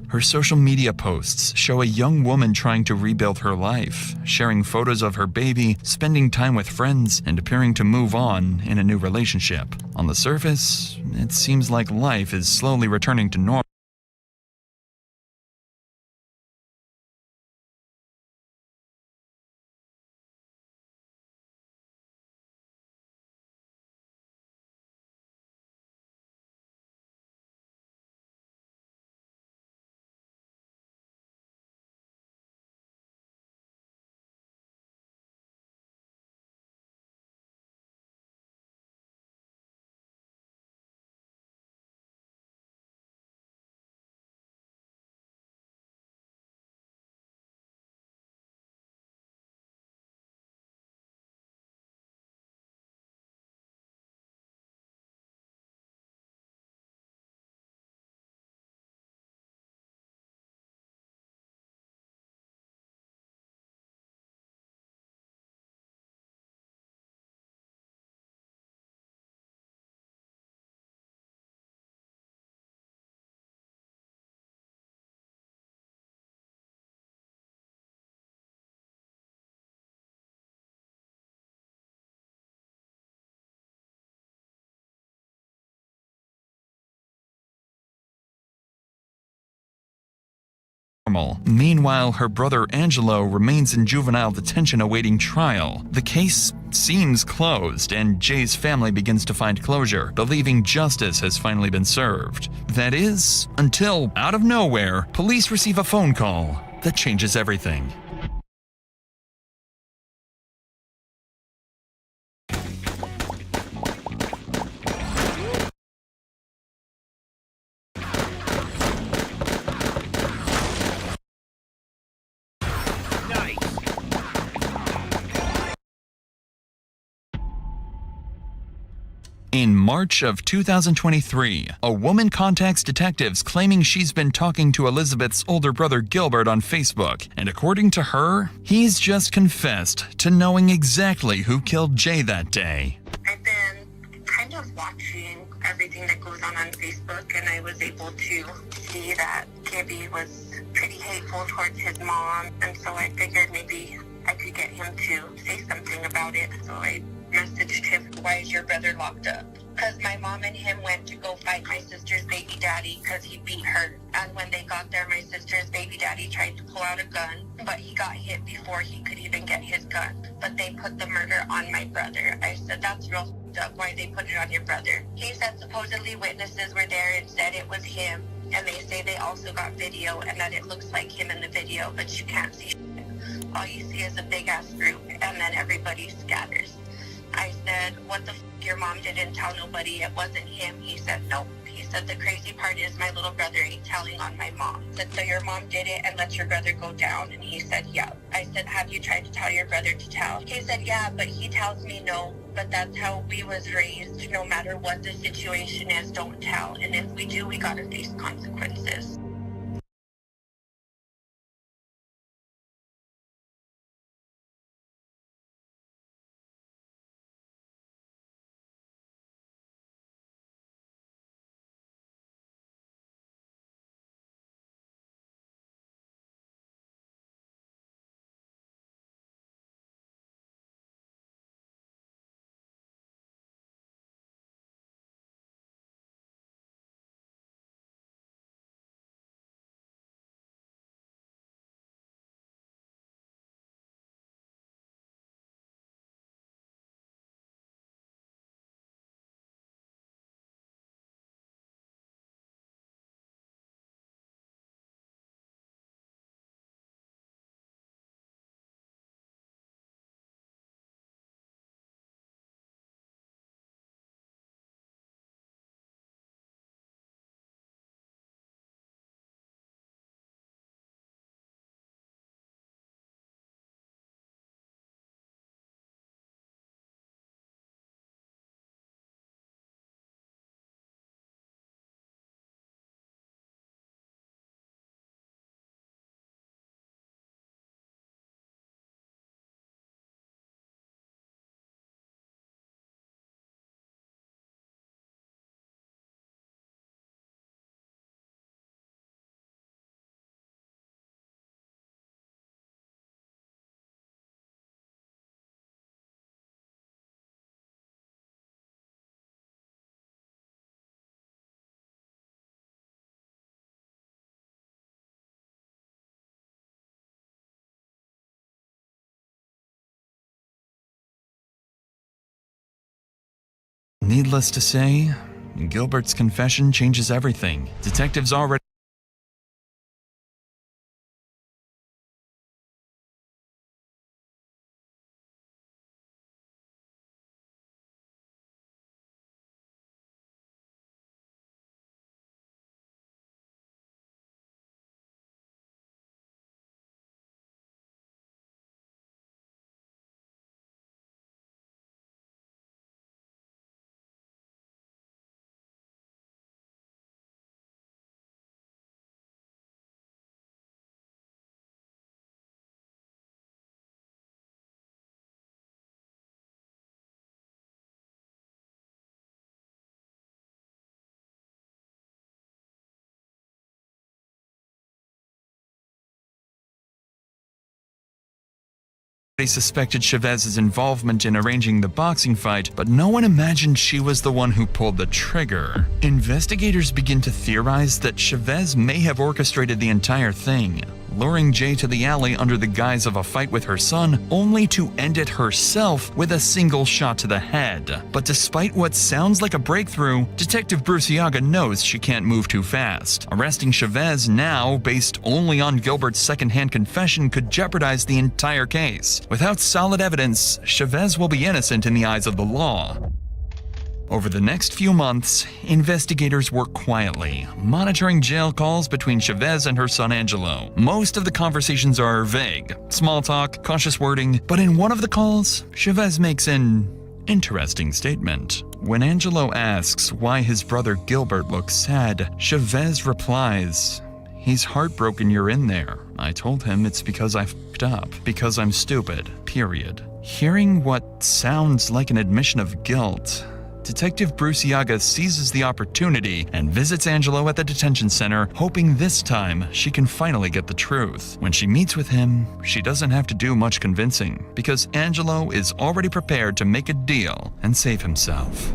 Her social media posts show a young woman trying to rebuild her life, sharing photos of her baby, spending time with friends, and appearing to move on in a new relationship. On the surface, it seems like life is slowly returning to normal. Meanwhile, her brother Angelo remains in juvenile detention awaiting trial. The case seems closed, and Jay's family begins to find closure, believing justice has finally been served. That is, until, out of nowhere, police receive a phone call that changes everything. In March of 2023, a woman contacts detectives claiming she's been talking to Elizabeth's older brother Gilbert on Facebook, and according to her, he's just confessed to knowing exactly who killed Jay that day. I've been kind of watching everything that goes on Facebook, and I was able to see that Gibby was pretty hateful towards his mom, and so I figured maybe I could get him to say something about it. So I messaged him, "Why is your brother locked up?" Because my mom and him went to go fight my sister's baby daddy because he beat her. And when they got there, my sister's baby daddy tried to pull out a gun, but he got hit before he could even get his gun. But they put the murder on my brother. I said, "That's real f***ed up. Why they put it on your brother?" He said supposedly witnesses were there and said it was him. And they say they also got video and that it looks like him in the video, but you can't see shit. All you see is a big ass group and then everybody scatters. I said, "What the f***, your mom didn't tell nobody it wasn't him?" He said, "Nope." He said, "The crazy part is my little brother ain't telling on my mom." I said, "So your mom did it and let your brother go down?" And he said, "Yeah." I said, "Have you tried to tell your brother to tell?" He said, "Yeah, but he tells me no. But that's how we was raised. No matter what the situation is, don't tell. And if we do, we gotta face consequences." Needless to say, Gilbert's confession changes everything. Detectives already suspected Chavez's involvement in arranging the boxing fight, but no one imagined she was the one who pulled the trigger. Investigators begin to theorize that Chavez may have orchestrated the entire thing, luring Jay to the alley under the guise of a fight with her son, only to end it herself with a single shot to the head. But despite what sounds like a breakthrough, Detective Bruciaga knows she can't move too fast. Arresting Chavez now, based only on Gilbert's secondhand confession, could jeopardize the entire case. Without solid evidence, Chavez will be innocent in the eyes of the law. Over the next few months, investigators work quietly, monitoring jail calls between Chavez and her son Angelo. Most of the conversations are vague, small talk, cautious wording, but in one of the calls, Chavez makes an interesting statement. When Angelo asks why his brother Gilbert looks sad, Chavez replies, "He's heartbroken you're in there. I told him it's because I f***ed up, because I'm stupid, period." Hearing what sounds like an admission of guilt, Detective Bruce Yaga seizes the opportunity and visits Angelo at the detention center, hoping this time she can finally get the truth. When she meets with him, she doesn't have to do much convincing, because Angelo is already prepared to make a deal and save himself.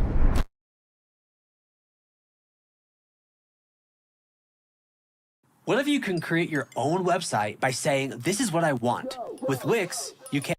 What if you can create your own website by saying, this is what I want? With Wix, you can.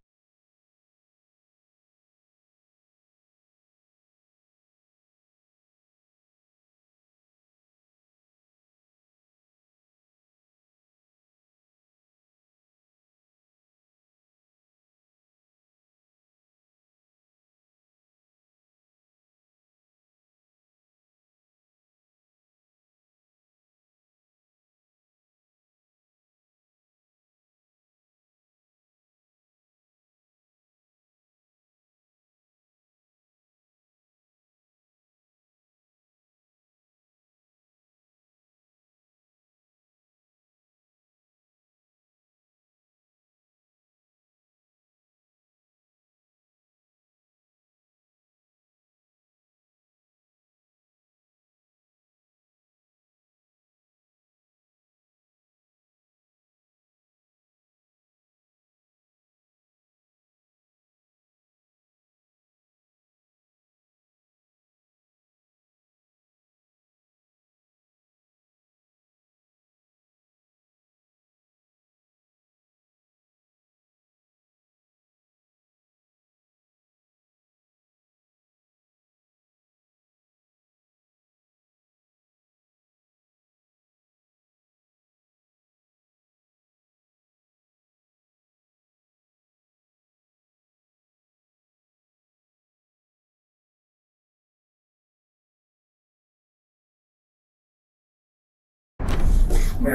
Is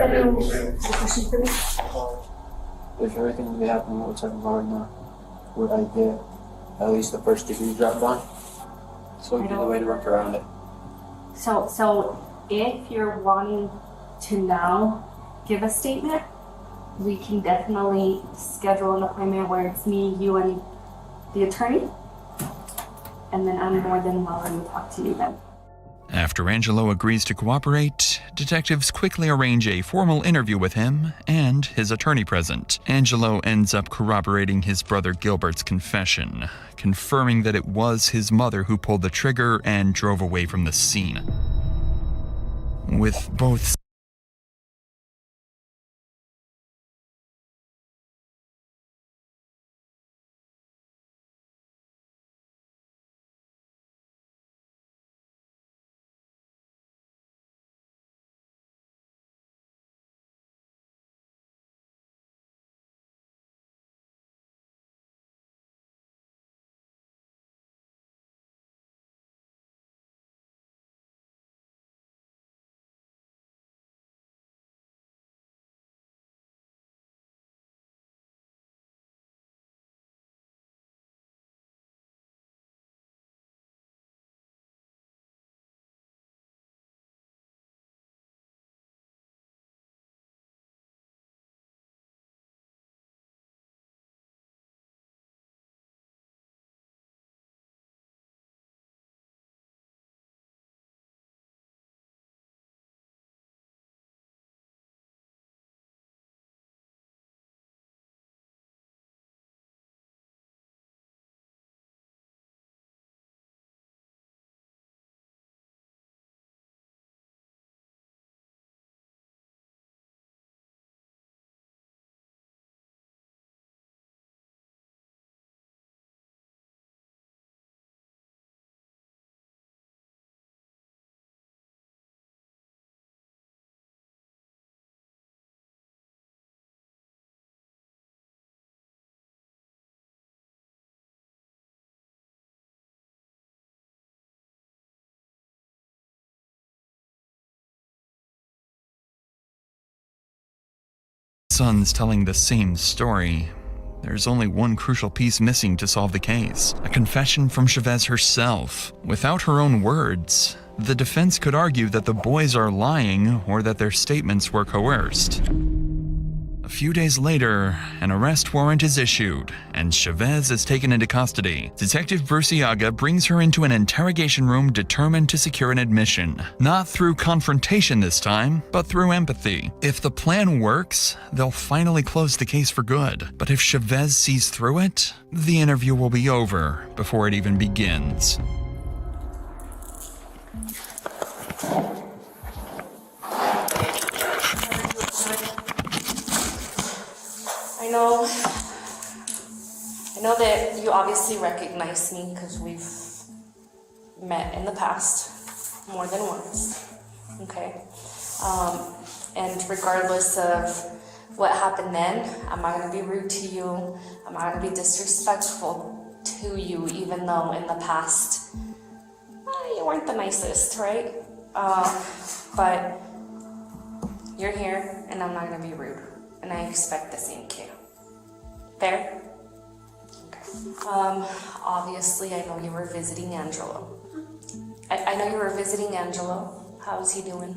everything will be happening what we're talking about right now? Would I get at least the first degree dropped on? So we get a way to work around it. So if you're wanting to now give a statement, we can definitely schedule an appointment where it's me, you, and the attorney. And then I'm more than willing to talk to you then. After Angelo agrees to cooperate, detectives quickly arrange a formal interview with him and his attorney present. Angelo ends up corroborating his brother Gilbert's confession, confirming that it was his mother who pulled the trigger and drove away from the scene. With both sons telling the same story, there's only one crucial piece missing to solve the case: a confession from Chavez herself. Without her own words, the defense could argue that the boys are lying or that their statements were coerced. A few days later, an arrest warrant is issued, and Chavez is taken into custody. Detective Bruciaga brings her into an interrogation room determined to secure an admission. Not through confrontation this time, but through empathy. If the plan works, they'll finally close the case for good. But if Chavez sees through it, the interview will be over before it even begins. I know that you obviously recognize me because we've met in the past more than once, okay? And regardless of what happened then, I'm not gonna be rude to you. I'm not gonna be disrespectful to you, even though in the past, you weren't the nicest, right? But you're here and I'm not gonna be rude. And I expect the same too. Fair? Okay. Obviously, I know you were visiting Angelo. I know you were visiting Angelo. How's he doing?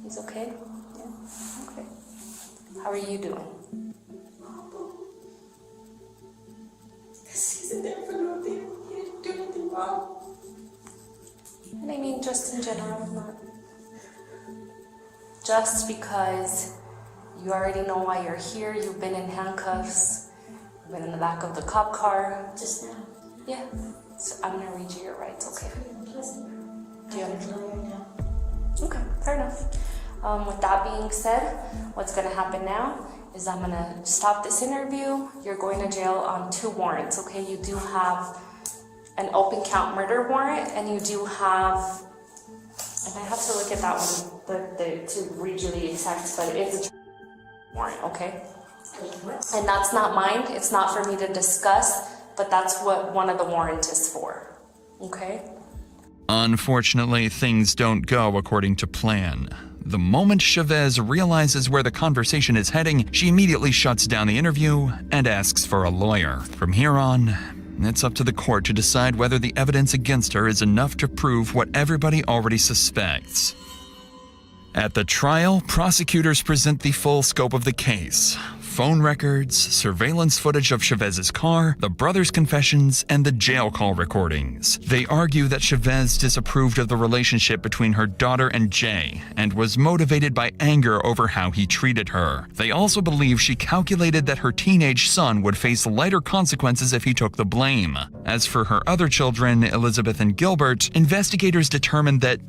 He's okay? Yeah. Okay. How are you doing? He's in there for nothing. He didn't do anything wrong. And I mean, just in general, not just because you already know why you're here. You've been in handcuffs. You've been in the back of the cop car. Just now. Yeah. So I'm gonna read you your rights, okay? Do you understand? Okay, fair enough. With that being said, what's gonna happen now is I'm gonna stop this interview. You're going to jail on 2 warrants, okay? You do have an open count murder warrant, and you do have, and I have to look at that one to read you the exact, but it's a warrant, okay? And that's not mine. It's not for me to discuss, but that's what one of the warrants is for, okay? Unfortunately, things don't go according to plan. The moment Chavez realizes where the conversation is heading, she immediately shuts down the interview and asks for a lawyer. From here on, it's up to the court to decide whether the evidence against her is enough to prove what everybody already suspects. At the trial, prosecutors present the full scope of the case. Phone records, surveillance footage of Chavez's car, the brothers' confessions, and the jail call recordings. They argue that Chavez disapproved of the relationship between her daughter and Jay and was motivated by anger over how he treated her. They also believe she calculated that her teenage son would face lighter consequences if he took the blame. As for her other children, Elizabeth and Gilbert, investigators determined that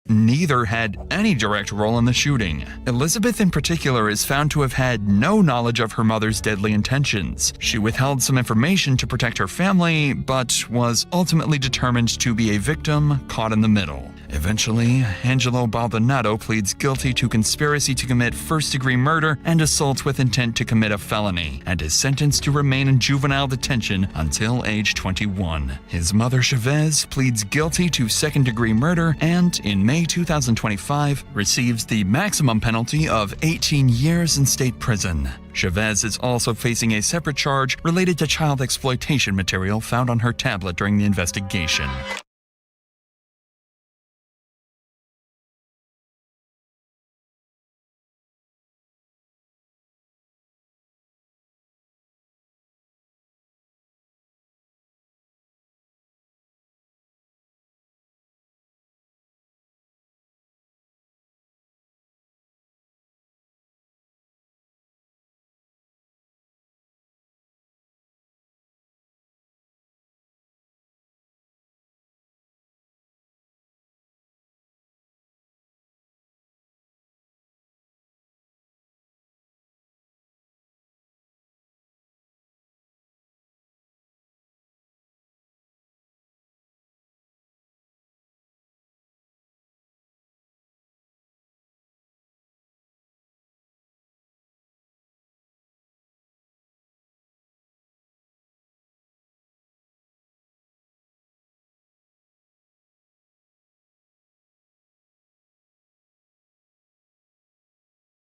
neither had any direct role in the shooting. Elizabeth in particular is found to have had no knowledge of her mother's deadly intentions. She withheld some information to protect her family, but was ultimately determined to be a victim caught in the middle. Eventually, Angelo Baldonado pleads guilty to conspiracy to commit first-degree murder and assault with intent to commit a felony, and is sentenced to remain in juvenile detention until age 21. His mother, Chavez, pleads guilty to second-degree murder and, in May 2025, receives the maximum penalty of 18 years in state prison. Chavez is also facing a separate charge related to child exploitation material found on her tablet during the investigation.